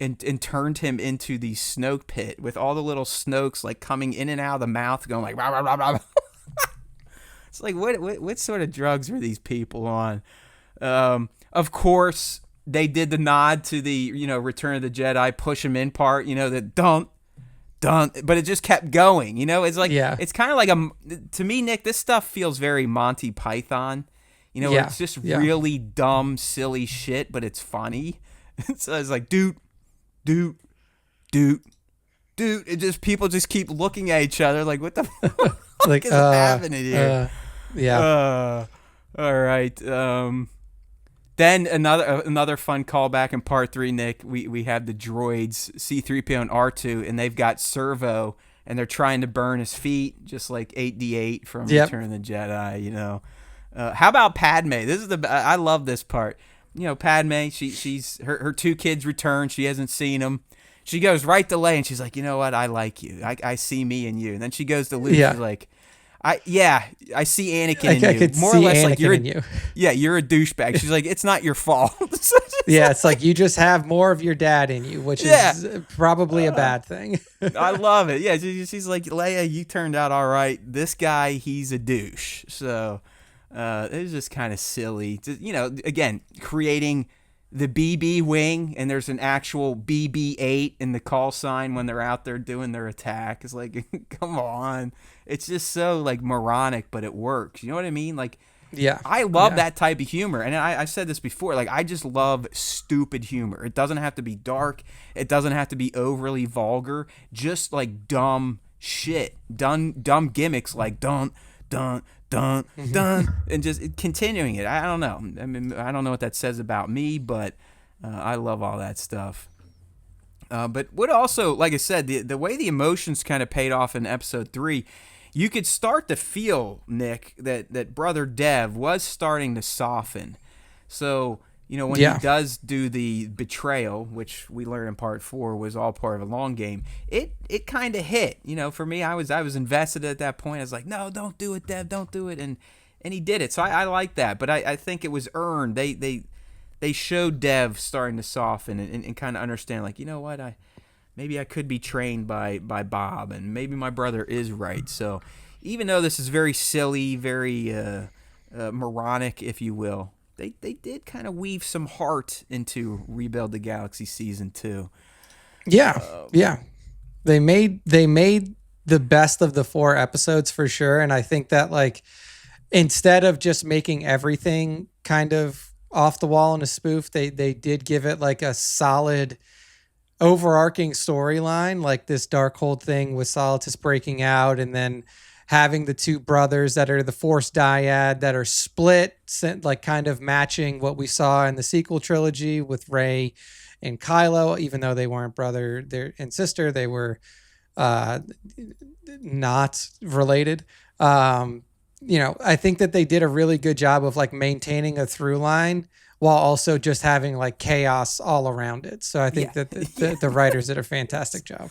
and turned him into the Snoke pit with all the little Snokes like coming in and out of the mouth, going like rah, rah, rah, rah. It's like, what sort of drugs were these people on? Of course, they did the nod to the, Return of the Jedi, push him in part, the dun, but it just kept going. It's like, it's kind of like to me, Nick, this stuff feels very Monty Python. It's just really dumb, silly shit, but it's funny. So it's like, dude. It just, people just keep looking at each other like, what the fuck like, is happening here? All right. Then another fun callback in part 3, Nick. We have the droids C-3PO and R2, and they've got servo, and they're trying to burn his feet, just like 8D8 from Return of the Jedi. How about Padme? I love this part. Padme, she's her 2 kids return. She hasn't seen them. She goes right to Leia, and she's like, you know what? I like you. I see me in you. And then she goes to Luke. She's like, I see Anakin in I you. could More or see less like Anakin in you. you're a douchebag. She's like, it's not your fault. Yeah, it's like you just have more of your dad in you, which Yeah. is probably a bad thing. I love it. Yeah, she's like, Leia, you turned out all right. This guy, he's a douche. So it was just kind of silly. Again, creating the BB wing, and there's an actual BB-8 in the call sign when they're out there doing their attack. It's like, come on. It's just so like moronic, but it works. You know what I mean? Like, Yeah. I love that type of humor. And I've said this before. Like, I just love stupid humor. It doesn't have to be dark. It doesn't have to be overly vulgar. Just like dumb shit. Dumb gimmicks like dun, dun, dun, dun. And just continuing it. I don't know. I mean, I don't know what that says about me, but I love all that stuff. But what also, like I said, the way the emotions kind of paid off in episode 3, you could start to feel, Nick, that Brother Dev was starting to soften. So, when he does do the betrayal, which we learned in part 4 was all part of a long game, it kind of hit. For me, I was invested at that point. I was like, no, don't do it, Dev, don't do it. And he did it. So I like that. But I think it was earned. They showed Dev starting to soften and kind of understand, like, you know what, maybe I could be trained by Bob, and maybe my brother is right. So even though this is very silly, very moronic, if you will, they did kind of weave some heart into Rebuild the Galaxy Season 2. Yeah. Yeah. They made the best of the 4 episodes for sure. And I think that, like, instead of just making everything kind of off the wall in a spoof, they did give it like a solid overarching storyline, like this Darkhold thing with Solitus breaking out, and then having the 2 brothers that are the Force dyad that are split, like kind of matching what we saw in the sequel trilogy with Rey and Kylo. Even though they weren't brother and sister, they were not related. I think that they did a really good job of like maintaining a through line while also just having like chaos all around it. So I think that the writers did a fantastic job.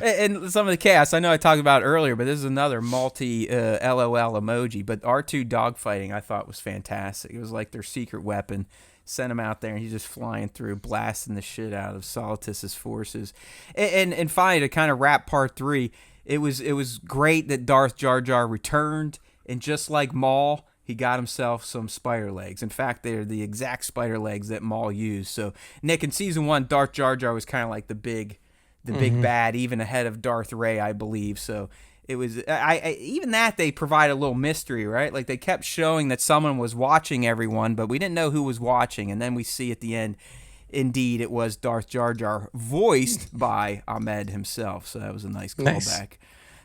And some of the chaos, I know I talked about earlier, but this is another multi LOL emoji. But R2 dogfighting I thought was fantastic. It was like their secret weapon. Sent him out there, and he's just flying through, blasting the shit out of Solitus's forces. And finally, to kind of wrap part 3, it was great that Darth Jar Jar returned. And just like Maul, he got himself some spider legs. In fact, they're the exact spider legs that Maul used. So, Nick, in season 1, Darth Jar Jar was kind of like the big bad, even ahead of Darth Rey, I believe. So it was even that they provided a little mystery, right? Like they kept showing that someone was watching everyone, but we didn't know who was watching. And then we see at the end, indeed, it was Darth Jar Jar, voiced by Ahmed himself. So that was a nice callback. Nice.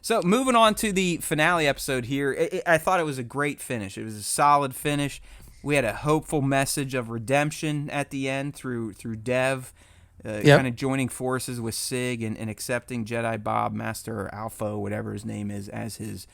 So moving on to the finale episode here, I thought it was a great finish. It was a solid finish. We had a hopeful message of redemption at the end through Dev, kind of joining forces with Sig and accepting Jedi Bob, Master or Alpha, whatever his name is, as his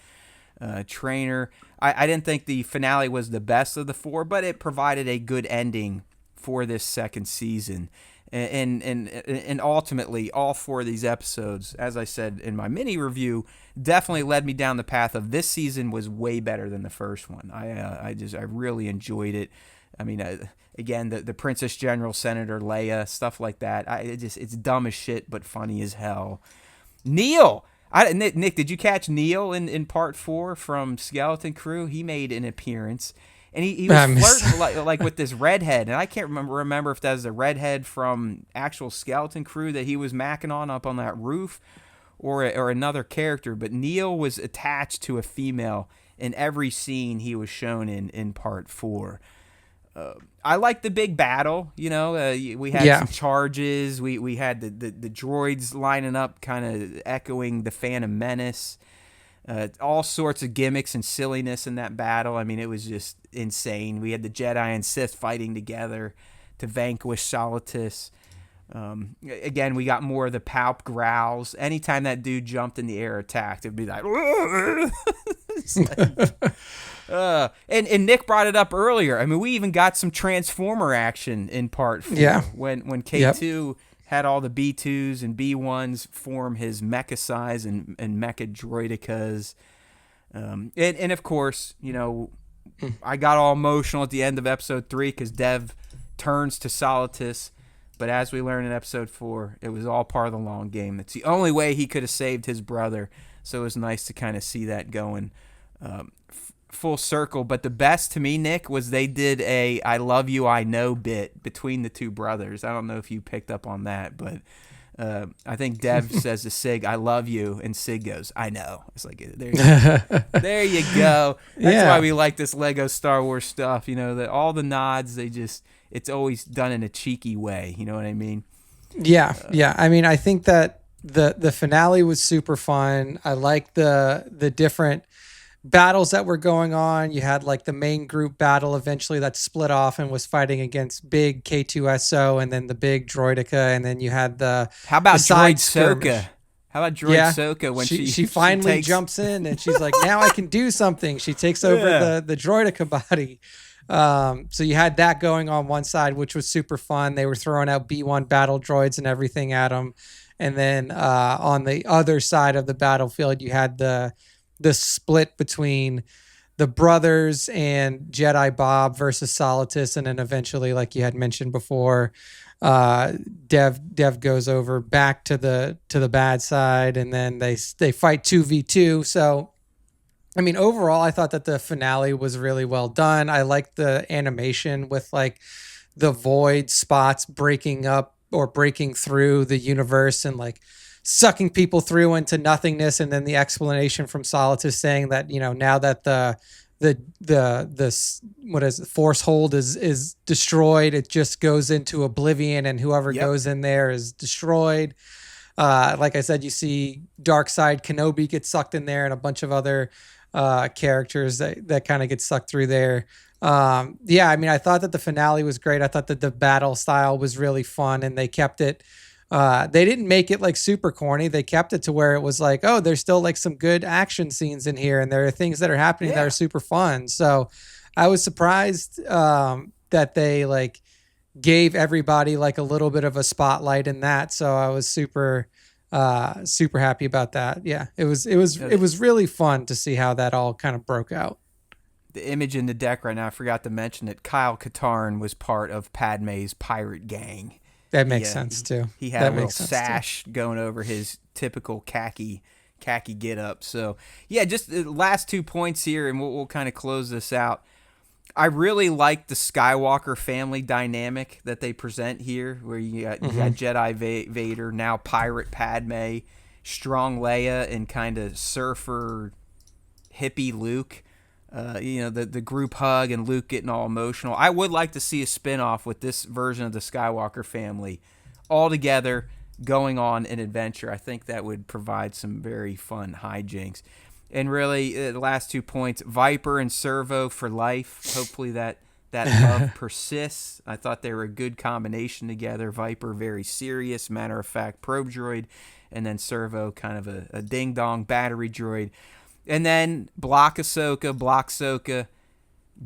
trainer. I didn't think the finale was the best of the 4, but it provided a good ending for this second season. And ultimately, all 4 of these episodes, as I said in my mini review, definitely led me down the path of this season was way better than the first one. I really enjoyed it. I mean, again, the Princess General, Senator Leia, stuff like that. It's dumb as shit, but funny as hell. Neil! Nick, did you catch Neil in part 4 from Skeleton Crew? He made an appearance. And he was flirting like with this redhead, and I can't remember if that was the redhead from actual Skeleton Crew that he was macking on up on that roof, or another character. But Neil was attached to a female in every scene he was shown in part 4. I like the big battle. We had some charges. We had the droids lining up, kind of echoing the Phantom Menace. All sorts of gimmicks and silliness in that battle. I mean, it was just insane. We had the Jedi and Sith fighting together to vanquish Solitus. Again, we got more of the Palp growls. Anytime that dude jumped in the air attacked, it'd be like... and Nick brought it up earlier. I mean, we even got some Transformer action in part 4. Yeah. When K2... had all the B2s and B1s form his mecha size and mecha droidicas. And of course, I got all emotional at the end of episode 3 because Dev turns to Solitus. But as we learn in episode 4, it was all part of the long game. It's the only way he could have saved his brother. So it was nice to kind of see that going full circle. But the best to me, Nick, was they did a "I love you, I know" bit between the two brothers. I don't know if you picked up on that, but I think Dev says to Sig, "I love you," and Sig goes, "I know." It's like, there you go. There you go. That's why we like this Lego Star Wars stuff. That all the nods, it's always done in a cheeky way. You know what I mean? Yeah. I mean, I think that the finale was super fun. I like the different battles that were going on. You had like the main group battle eventually that split off and was fighting against big K2SO and then the big Droideka, and then you had how about Droid Soka? How about Droid Soka when she finally jumps in and she's like, now I can do something. She takes over the Droideka body. So you had that going on one side, which was super fun. They were throwing out B1 battle droids and everything at them. And then on the other side of the battlefield, you had the split between the brothers and Jedi Bob versus Solitus, and then eventually, like you had mentioned before, Dev goes over back to the bad side, and then they fight 2v2. So, I mean, overall, I thought that the finale was really well done. I liked the animation with like the void spots breaking up or breaking through the universe and like sucking people through into nothingness, and then the explanation from Solitus saying that now that the force hold is destroyed, it just goes into oblivion, and whoever goes in there is destroyed. Like I said, you see Darkseid Kenobi get sucked in there, and a bunch of other characters that kind of get sucked through there. I mean, I thought that the finale was great. I thought that the battle style was really fun, and they kept it. They didn't make it like super corny. They kept it to where it was like, oh, there's still like some good action scenes in here, and there are things that are happening that are super fun. So I was surprised that they like gave everybody like a little bit of a spotlight in that. So I was super happy about that. Yeah, it was really fun to see how that all kind of broke out. The image in the deck right now, I forgot to mention that Kyle Katarn was part of Padme's pirate gang. That makes sense too. He had a little sash going over his typical khaki get up. So just the last 2 points here, and we'll kind of close this out. I really like the Skywalker family dynamic that they present here, where you got Jedi Vader, now pirate Padme, strong Leia, and kind of surfer hippie Luke. The group hug and Luke getting all emotional. I would like to see a spin-off with this version of the Skywalker family all together going on an adventure. I think that would provide some very fun hijinks. And really, the last 2 points, Viper and Servo for life. Hopefully that love persists. I thought they were a good combination together. Viper, very serious, matter-of-fact probe droid, and then Servo, kind of a ding-dong battery droid. And then Block Ahsoka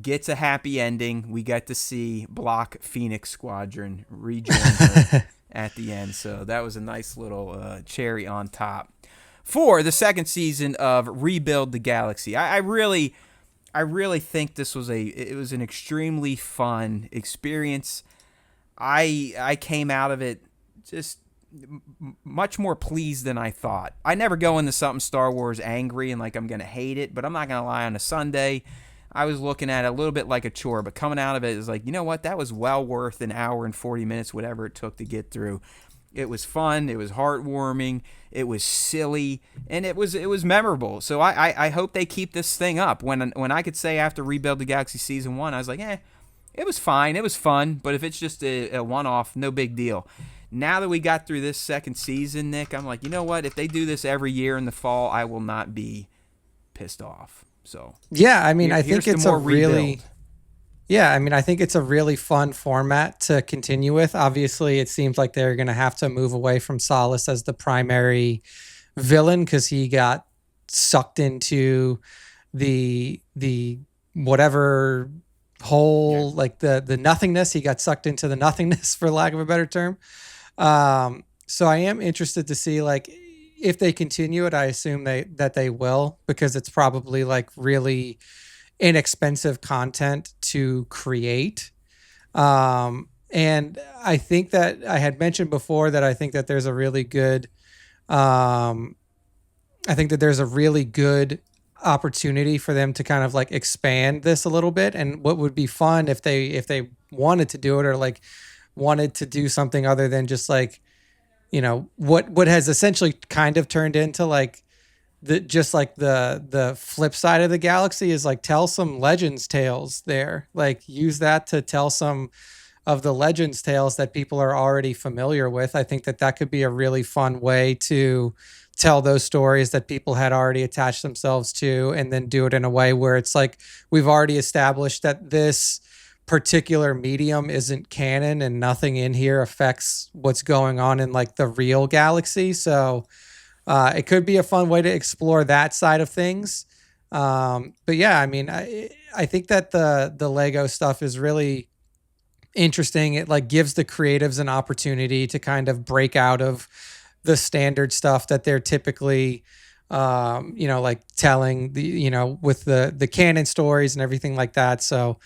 gets a happy ending. We get to see Block Phoenix Squadron rejoin her at the end. So that was a nice little cherry on top for the second season of Rebuild the Galaxy. I really think this was an extremely fun experience. I came out of it just much more pleased than I thought. I never go into something Star Wars angry and like I'm going to hate it, but I'm not going to lie, on a Sunday, I was looking at it a little bit like a chore, but coming out of it is like, you know what, that was well worth an hour and 40 minutes, whatever it took to get through. It was fun, it was heartwarming, it was silly, and it was memorable. So I hope they keep this thing up. When I could say after Rebuild the Galaxy Season 1, I was like, it was fine, it was fun, but if it's just a one-off, no big deal. Now that we got through this second season, Nick, I'm like, you know what? If they do this every year in the fall, I will not be pissed off. So I mean, I think it's I think it's a really fun format to continue with. Obviously, it seems like they're going to have to move away from Solace as the primary villain because he got sucked into the whatever hole, like the nothingness. He got sucked into the nothingness, for lack of a better term. So I am interested to see, like, if they continue it, I assume they will, because it's probably like really inexpensive content to create. And I think that I had mentioned before that I think that there's a really good, um, I think that there's a really good opportunity for them to kind of like expand this a little bit. And what would be fun if they wanted to do it, or like wanted to do something other than just like, what has essentially kind of turned into like the flip side of the galaxy, is like tell some legends tales there, like use that to tell some of the legends tales that people are already familiar with. I think that that could be a really fun way to tell those stories that people had already attached themselves to, and then do it in a way where it's like we've already established that this particular medium isn't canon and nothing in here affects what's going on in like the real galaxy. So it could be a fun way to explore that side of things. But yeah, I mean, I think that the Lego stuff is really interesting. It like gives the creatives an opportunity to kind of break out of the standard stuff that they're typically, like telling with the canon stories and everything like that. So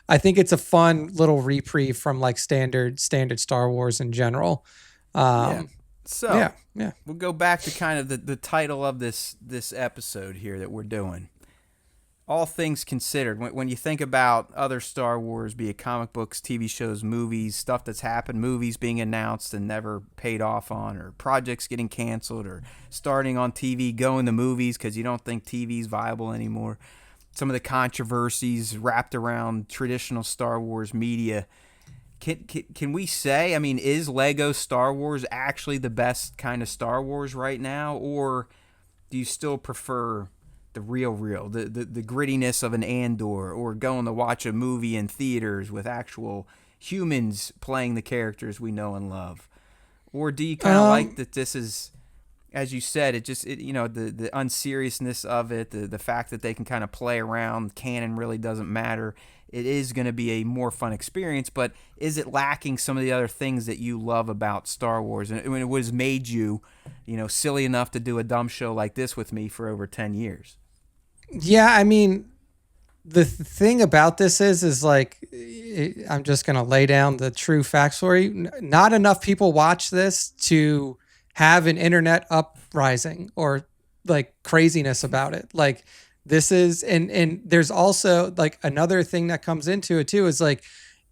I think it's a fun little reprieve from like standard Star Wars in general. Yeah. Um, So yeah, yeah. we'll go back to kind of the title of this episode here that we're doing. All things considered, when you think about other Star Wars, be it comic books, TV shows, movies, stuff that's happened, movies being announced and never paid off on, or projects getting canceled, or starting on TV, going to movies because you don't think TV's viable anymore. Some of the controversies wrapped around traditional Star Wars media. Can we say, I mean, is Lego Star Wars actually the best kind of Star Wars right now, or do you still prefer the the grittiness of an Andor, or going to watch a movie in theaters with actual humans playing the characters we know and love? Or do you kind of like that this is, as you said, the unseriousness of it, the fact that they can kind of play around, canon really doesn't matter. It is going to be a more fun experience, but is it lacking some of the other things that you love about Star Wars? And it was made you, silly enough to do a dumb show like this with me for over 10 years. Yeah, I mean, the thing about this is like, I'm just going to lay down the true facts for you. Not enough people watch this to have an internet uprising or like craziness about it. Like this is, and there's also like another thing that comes into it too, is like,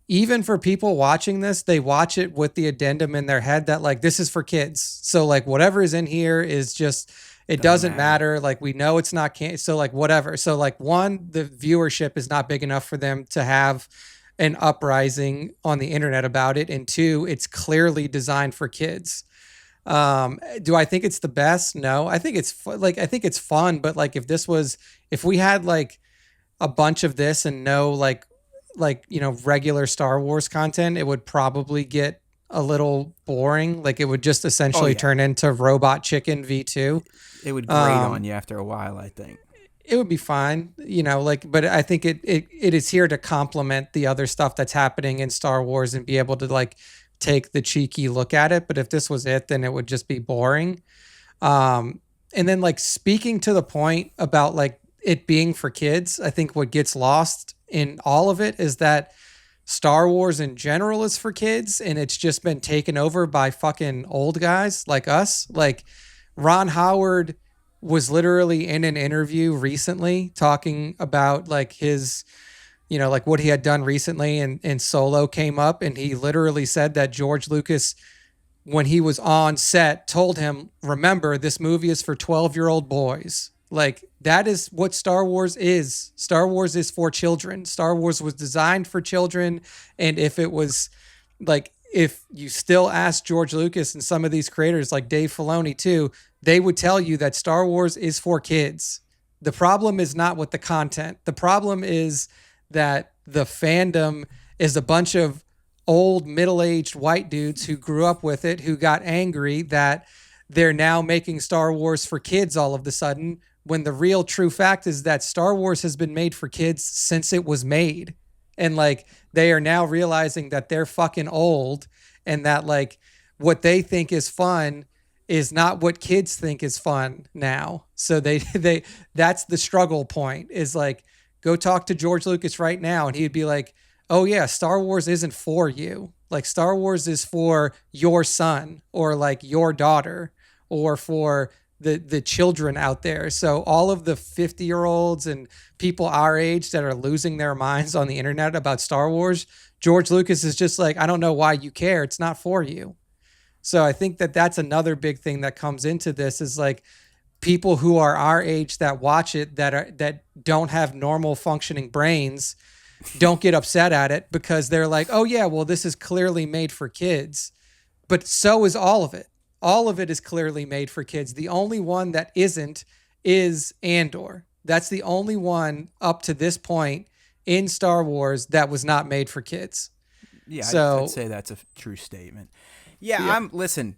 even for people watching this, they watch it with the addendum in their head that like, this is for kids. So like whatever is in here is just, it doesn't matter. Like we know it's not so like whatever. So like one, the viewership is not big enough for them to have an uprising on the internet about it. And two, it's clearly designed for kids. Do I think it's the best? No, I think it's I think it's fun, but like if we had like a bunch of this and no regular Star Wars content, it would probably get a little boring. Like it would just essentially turn into Robot Chicken V2. It would grate on you after a while, I think. It would be fine, but I think it is here to complement the other stuff that's happening in Star Wars and be able to like take the cheeky look at it. But if this was it, then it would just be boring. And then like speaking to the point about like it being for kids, I think what gets lost in all of it is that Star Wars in general is for kids, and it's just been taken over by fucking old guys like us. Like Ron Howard was literally in an interview recently talking about like his, like what he had done recently, and Solo came up, and he literally said that George Lucas, when he was on set, told him, remember, this movie is for 12-year-old boys. Like that is what Star Wars is. Star Wars is for children. Star Wars was designed for children. And if it was like, if you still ask George Lucas and some of these creators like Dave Filoni too, they would tell you that Star Wars is for kids. The problem is not with the content. The problem is that the fandom is a bunch of old middle-aged white dudes who grew up with it, who got angry that they're now making Star Wars for kids all of a sudden, when the real true fact is that Star Wars has been made for kids since it was made. And like, they are now realizing that they're fucking old, and that like what they think is fun is not what kids think is fun now. So they that's the struggle point, is like, go talk to George Lucas right now and he'd be like, "Oh yeah, Star Wars isn't for you. Like Star Wars is for your son or like your daughter or for the children out there." So all of the 50-year-olds and people our age that are losing their minds on the internet about Star Wars, George Lucas is just like, "I don't know why you care. It's not for you." So I think that that's another big thing that comes into this, is like people who are our age that watch it, that don't have normal functioning brains, don't get upset at it because they're like, "Oh yeah, well this is clearly made for kids." But so is all of it. All of it is clearly made for kids. The only one that isn't is Andor. That's the only one up to this point in Star Wars that was not made for kids. Yeah, So I'd say that's a true statement. Yeah, listen,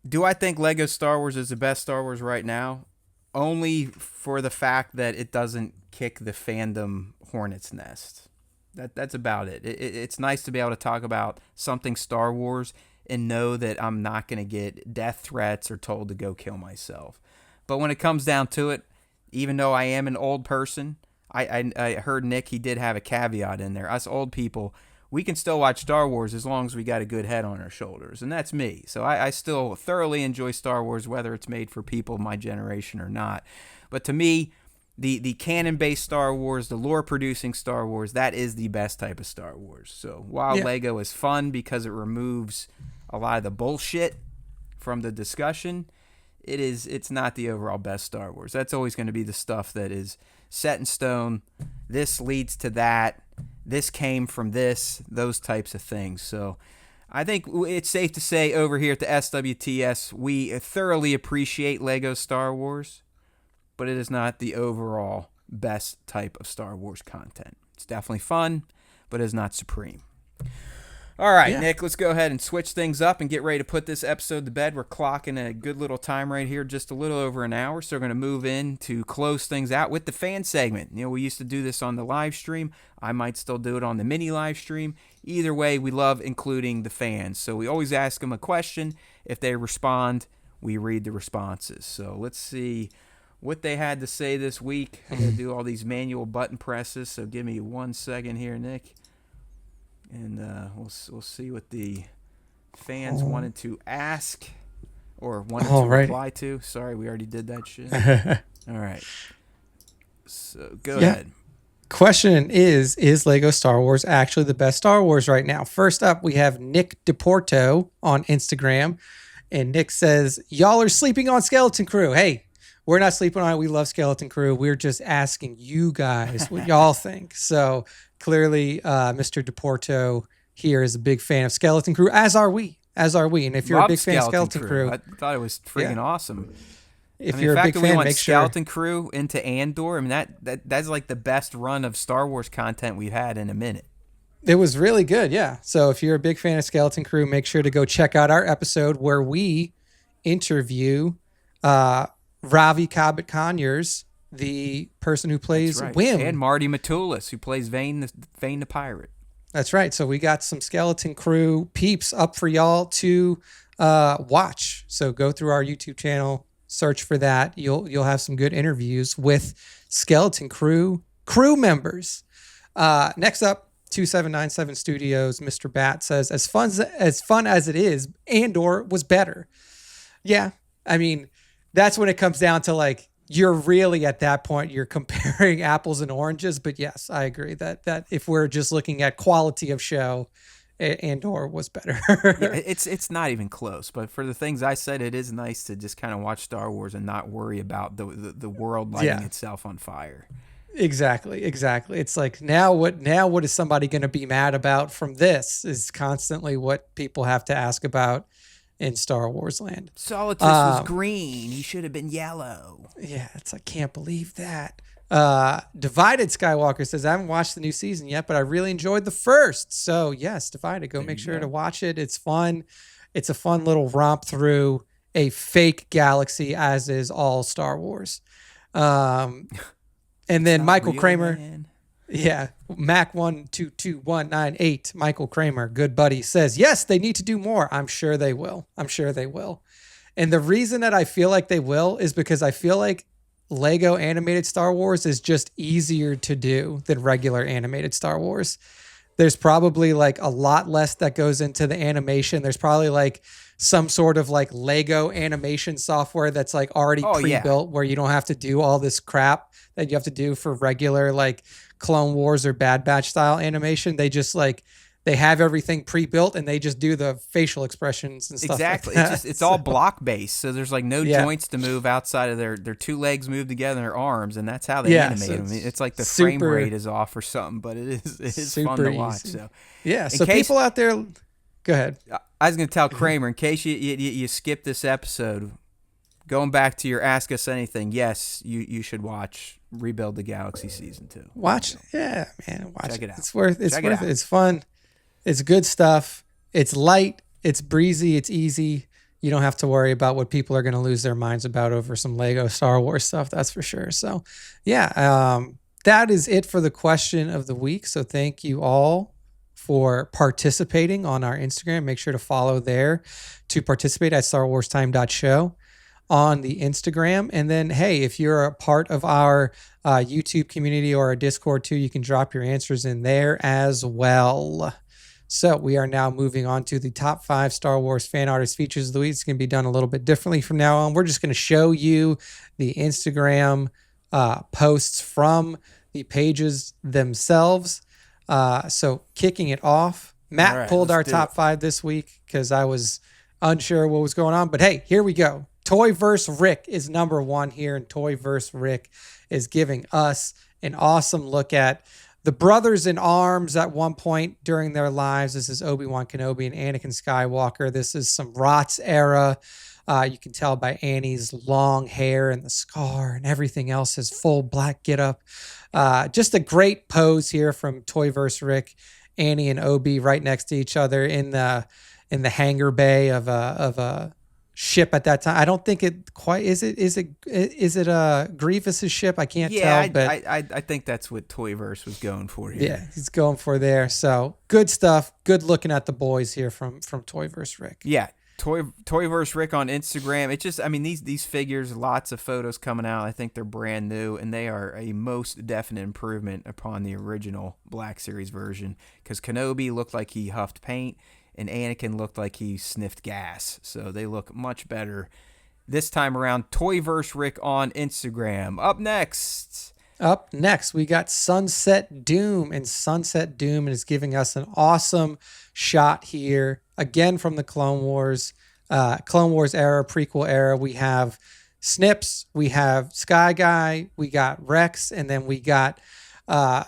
do I think Lego Star Wars is the best Star Wars right now? Only for the fact that it doesn't kick the fandom hornet's nest. That's about it. It's nice to be able to talk about something Star Wars and know that I'm not going to get death threats or told to go kill myself. But when it comes down to it, even though I am an old person, I heard Nick, he did have a caveat in there. Us old people, we can still watch Star Wars as long as we got a good head on our shoulders. And that's me. So I still thoroughly enjoy Star Wars, whether it's made for people of my generation or not. But to me, the canon-based Star Wars, the lore-producing Star Wars, that is the best type of Star Wars. So while Lego is fun because it removes a lot of the bullshit from the discussion, it's not the overall best Star Wars. That's always going to be the stuff that is set in stone. This leads to that. This came from this, those types of things. So I think it's safe to say over here at the SWTS, we thoroughly appreciate Lego Star Wars, but it is not the overall best type of Star Wars content. It's definitely fun, but it is not supreme. All right, Nick, let's go ahead and switch things up and get ready to put this episode to bed. We're clocking a good little time right here, just a little over an hour. So we're going to move in to close things out with the fan segment. You know, we used to do this on the live stream. I might still do it on the mini live stream. Either way, we love including the fans. So we always ask them a question. If they respond, we read the responses. So let's see what they had to say this week. I'm going to do all these manual button presses, so give me 1 second here, Nick. And we'll see what the fans wanted to ask or wanted to reply to. Sorry, we already did that shit. All right. So go ahead. Question is Lego Star Wars actually the best Star Wars right now? First up, we have Nick DePorto on Instagram. And Nick says, "Y'all are sleeping on Skeleton Crew." Hey, we're not sleeping on it. We love Skeleton Crew. We're just asking you guys what y'all think. So clearly, Mr. DePorto here is a big fan of Skeleton Crew, as are we. And if you're a big fan of Skeleton Crew, I thought it was freaking awesome. If you're a big fan, make sure Skeleton Crew into Andor. I mean, that's like the best run of Star Wars content we've had in a minute. It was really good, yeah. So if you're a big fan of Skeleton Crew, make sure to go check out our episode where we interview Ravi Kabot-Conyers, the person who plays Wim. And Marty Matulis, who plays Vane the Pirate. That's right. So we got some Skeleton Crew peeps up for y'all to watch. So go through our YouTube channel, search for that. You'll have some good interviews with Skeleton Crew members. Next up, 2797 Studios, Mr. Bat says, as fun as it is, Andor was better. Yeah, I mean, that's when it comes down to like, you're really at that point, you're comparing apples and oranges. But yes, I agree that if we're just looking at quality of show, Andor was better. It's not even close. But for the things I said, it is nice to just kind of watch Star Wars and not worry about the world lighting itself on fire. Exactly. It's like now what is somebody going to be mad about from this is constantly what people have to ask about in Star Wars land. Solitus was green. He should have been yellow. Yeah, I can't believe that. Divided Skywalker says, I haven't watched the new season yet, but I really enjoyed the first. So yes, Divided, go make sure to watch it. It's fun. It's a fun little romp through a fake galaxy, as is all Star Wars. And then Michael Kramer, Mac122198, Michael Kramer, good buddy, says, yes, they need to do more. I'm sure they will. And the reason that I feel like they will is because I feel like Lego animated Star Wars is just easier to do than regular animated Star Wars. There's probably like a lot less that goes into the animation. There's probably like some sort of like Lego animation software that's like already Oh yeah, pre-built where you don't have to do all this crap that you have to do for regular like Clone Wars or Bad Batch style animation. They just like they have everything pre-built and they just do the facial expressions and stuff exactly. like that. It's all block based, so there's like no Yeah. joints to move outside of their two legs move together in their arms, and that's how they Yeah, animate so them. it's It's like the frame super rate is off or something, but it is fun super to watch. easy. So Yeah. in So case people out there, go ahead. I was going to tell Kramer, in case you skip this episode, going back to your Ask Us Anything, yes, you should watch Rebuild the Galaxy Season 2. Watch. Yeah, man. Watch Check it out. It's worth Check it it. out. It's fun. It's good stuff. It's light. It's breezy. It's easy. You don't have to worry about what people are going to lose their minds about over some Lego Star Wars stuff. That's for sure. So, yeah, that is it for the question of the week. So, thank you all for participating on our Instagram. Make sure to follow there to participate at StarWarsTime.show on the Instagram. And then, hey, if you're a part of our YouTube community or a Discord too, you can drop your answers in there as well. So we are now moving on to the top 5 Star Wars fan artist features of the week. It's going to be done a little bit differently from now on. We're just going to show you the Instagram posts from the pages themselves. So kicking it off, Matt right, pulled our let's do top 5 this week because I was unsure what was going on. But hey, here we go. Toy vs. Rick is number 1 here, and Toy vs. Rick is giving us an awesome look at the brothers in arms at one point during their lives. This is Obi-Wan Kenobi and Anakin Skywalker. This is some Rots era. You can tell by Annie's long hair and the scar and everything else, his full black getup. Just a great pose here from Toy vs. Rick, Annie and Obi right next to each other in the hangar bay of a ship at that time. I don't think it quite is it Grievous's ship? I can't tell, but I think that's what Toyverse was going for here. yeah, he's going for there. So good stuff. Good looking at the boys here from Toy vs. Rick. Yeah. Toyverse Rick on Instagram. It just, I mean, these figures, lots of photos coming out. I think they're brand new, and they are a most definite improvement upon the original Black Series version, because Kenobi looked like he huffed paint, and Anakin looked like he sniffed gas. So they look much better this time around. Toyverse Rick on Instagram. Up next, we got Sunset Doom, and Sunset Doom is giving us an awesome shot here, again from the Clone Wars era, prequel era. We have Snips, we have Sky Guy, we got Rex, and then we got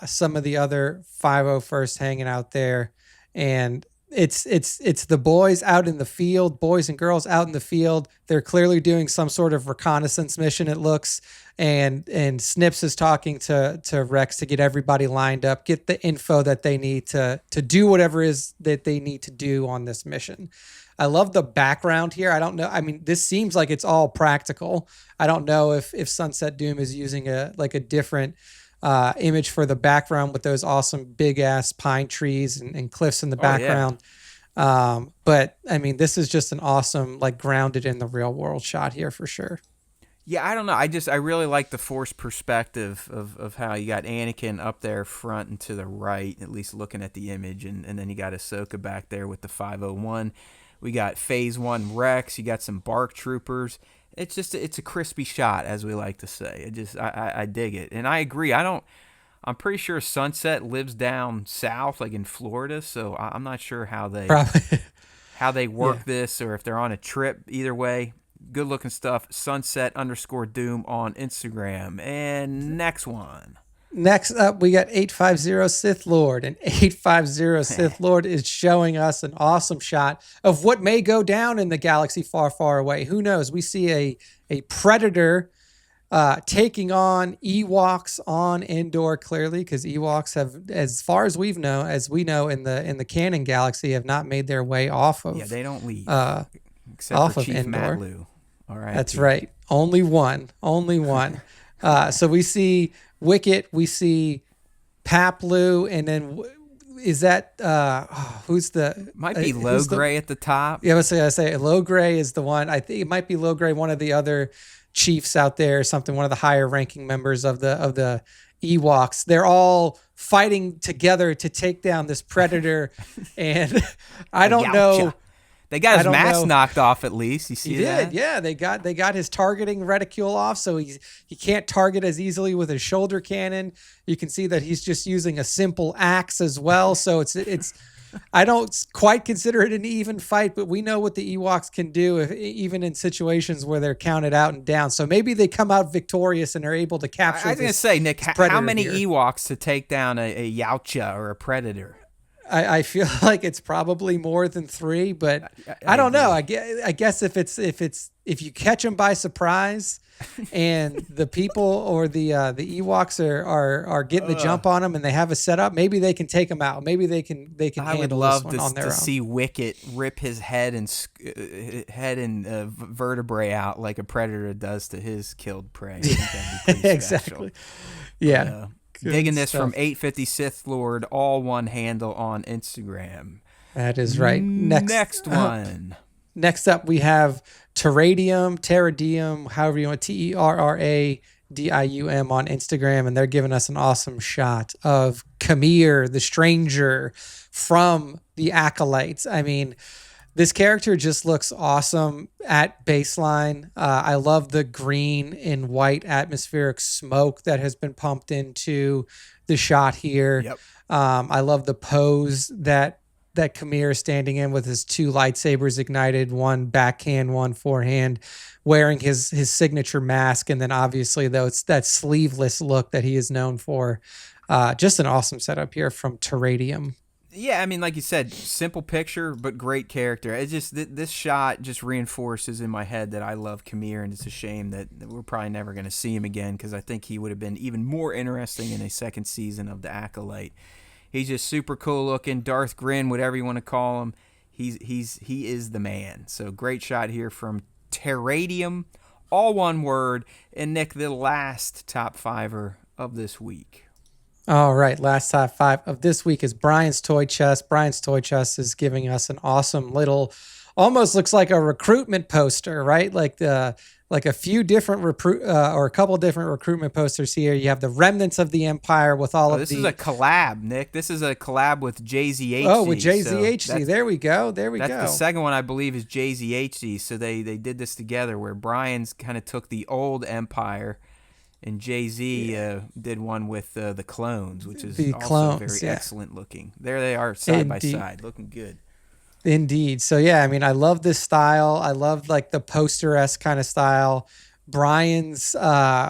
some of the other 501st hanging out there. And it's the boys out in the field, boys and girls out in the field. They're clearly doing some sort of reconnaissance mission, it looks. And Snips is talking to Rex to get everybody lined up, get the info that they need to do whatever it is that they need to do on this mission. I love the background here. I don't know. I mean, this seems like it's all practical. I don't know if Sunset Doom is using a different image for the background with those awesome big ass pine trees and cliffs in the background. Yeah. But I mean, this is just an awesome, like, grounded in the real world shot here for sure. Yeah, I don't know. I really like the forced perspective of how you got Anakin up there front and to the right, at least looking at the image, and then you got Ahsoka back there with the 501. We got Phase 1 Rex. You got some BARC troopers. It's a crispy shot, as we like to say. I dig it, and I agree. I'm pretty sure Sunset lives down south, like in Florida, so I'm not sure how they work this, or if they're on a trip. Either way, good looking stuff. Sunset_Doom on Instagram. And next one. Next up, we got 850 Sith Lord, and 850 Sith Lord is showing us an awesome shot of what may go down in the galaxy far, far away. Who knows? We see a predator taking on Ewoks on Endor, clearly, because Ewoks have, as far as we know in the canon galaxy, have not made their way off of. Yeah, they don't leave except off for of Chief Endor. Matlu. All right, that's right. Only one. So we see Wicket, we see Paplu, and then is that who's the Might be low who's the gray at the top. yeah, I say Low Gray is the one. I think it might be Low Gray, one of the other chiefs out there, or something, one of the higher ranking members of the Ewoks. They're all fighting together to take down this predator, and I don't know. They got I his don't mask know. knocked off at least. You see He that? did, yeah. They got his targeting reticule off, so he can't target as easily with his shoulder cannon. You can see that he's just using a simple axe as well. So it's I don't quite consider it an even fight, but we know what the Ewoks can do, even in situations where they're counted out and down. So maybe they come out victorious and are able to capture. I was going to say, Nick, how many here. Ewoks to take down a Yautja or a predator? I feel like it's probably more than 3, but I don't know. I guess if you catch them by surprise, and the people or the Ewoks are getting the jump on them, and they have a setup, maybe they can take them out. Maybe they can handle this one on their own. I would love to see Wicket rip his head and vertebrae out like a predator does to his killed prey. Exactly. Yeah. Digging this from 850 Sith Lord, all one handle on Instagram. That is right. Next one. Next up, we have Terradium, however you want, Terradium on Instagram, and they're giving us an awesome shot of Kamir, the stranger from the Acolytes. I mean, this character just looks awesome at baseline. I love the green and white atmospheric smoke that has been pumped into the shot here. Yep. I love the pose that Kamir is standing in with his 2 lightsabers ignited, one backhand, one forehand, wearing his signature mask. And then obviously, though, it's that sleeveless look that he is known for. Just an awesome setup here from Terradium. Yeah, I mean, like you said, simple picture, but great character. It's just this shot just reinforces in my head that I love Kamir, and it's a shame that we're probably never going to see him again, because I think he would have been even more interesting in a second season of The Acolyte. He's just super cool looking, Darth Grin, whatever you want to call him. He is the man. So great shot here from Terradium, all one word. And Nick, the last top fiver of this week. All right, last top 5 of this week is Brian's Toy Chest. Brian's Toy Chest is giving us an awesome little, almost looks like a recruitment poster, right? Like a few different or a couple different recruitment posters here. You have the remnants of the Empire with all of this is a collab, Nick. This is a collab with JZHD. Oh, with JZHD. So there we go. That's the second one, I believe, is JZHD. So they did this together, where Brian's kind of took the old Empire, and Jay-Z did one with the clones, which is also very excellent looking. There they are, side by side, looking good. Indeed. So, yeah, I mean, I love this style. I love, like, the poster-esque kind of style. Brian's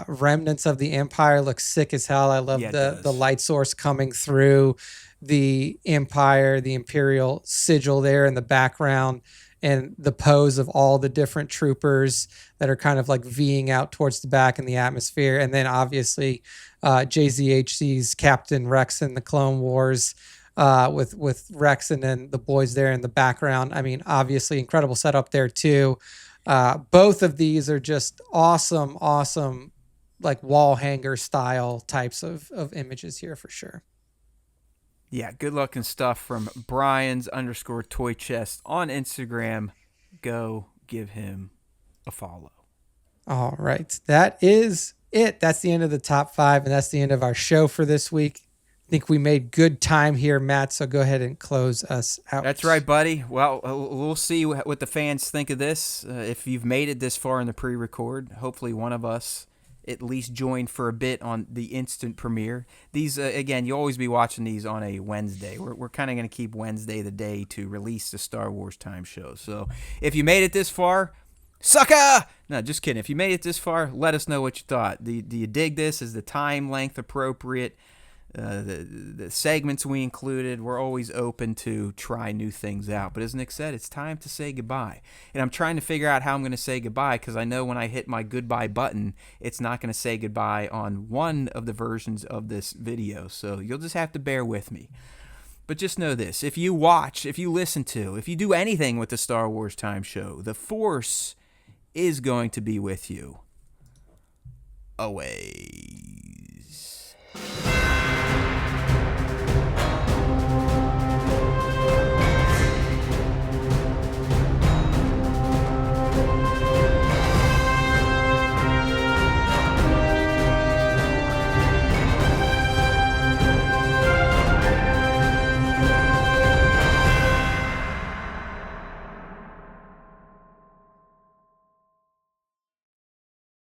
remnants of the Empire looks sick as hell. I love the light source coming through the Empire, the Imperial sigil there in the background, and the pose of all the different troopers that are kind of like V'ing out towards the back in the atmosphere. And then obviously JZHC's Captain Rex in the Clone Wars with Rex and then the boys there in the background. I mean, obviously incredible setup there too. Both of these are just awesome, like wall hanger style types of images here for sure. Yeah, good looking stuff from Brian's _toy chest on Instagram. Go give him a follow. All right. That is it. That's the end of the top 5, and that's the end of our show for this week. I think we made good time here, Matt, so go ahead and close us out. That's right, buddy. Well, we'll see what the fans think of this. If you've made it this far in the pre-record, hopefully one of us at least joined for a bit on the instant premiere. These, again, you'll always be watching these on a Wednesday. We're kind of going to keep Wednesday the day to release the Star Wars time show. So if you made it this far, sucker! No, just kidding. If you made it this far, let us know what you thought. Do you dig this? Is the time length appropriate? The segments we included, we're always open to try new things out. But as Nick said, it's time to say goodbye. And I'm trying to figure out how I'm going to say goodbye, because I know when I hit my goodbye button, it's not going to say goodbye on one of the versions of this video. So you'll just have to bear with me. But just know this. If you watch, if you listen to, if you do anything with the Star Wars Time Show, the Force is going to be with you. Away.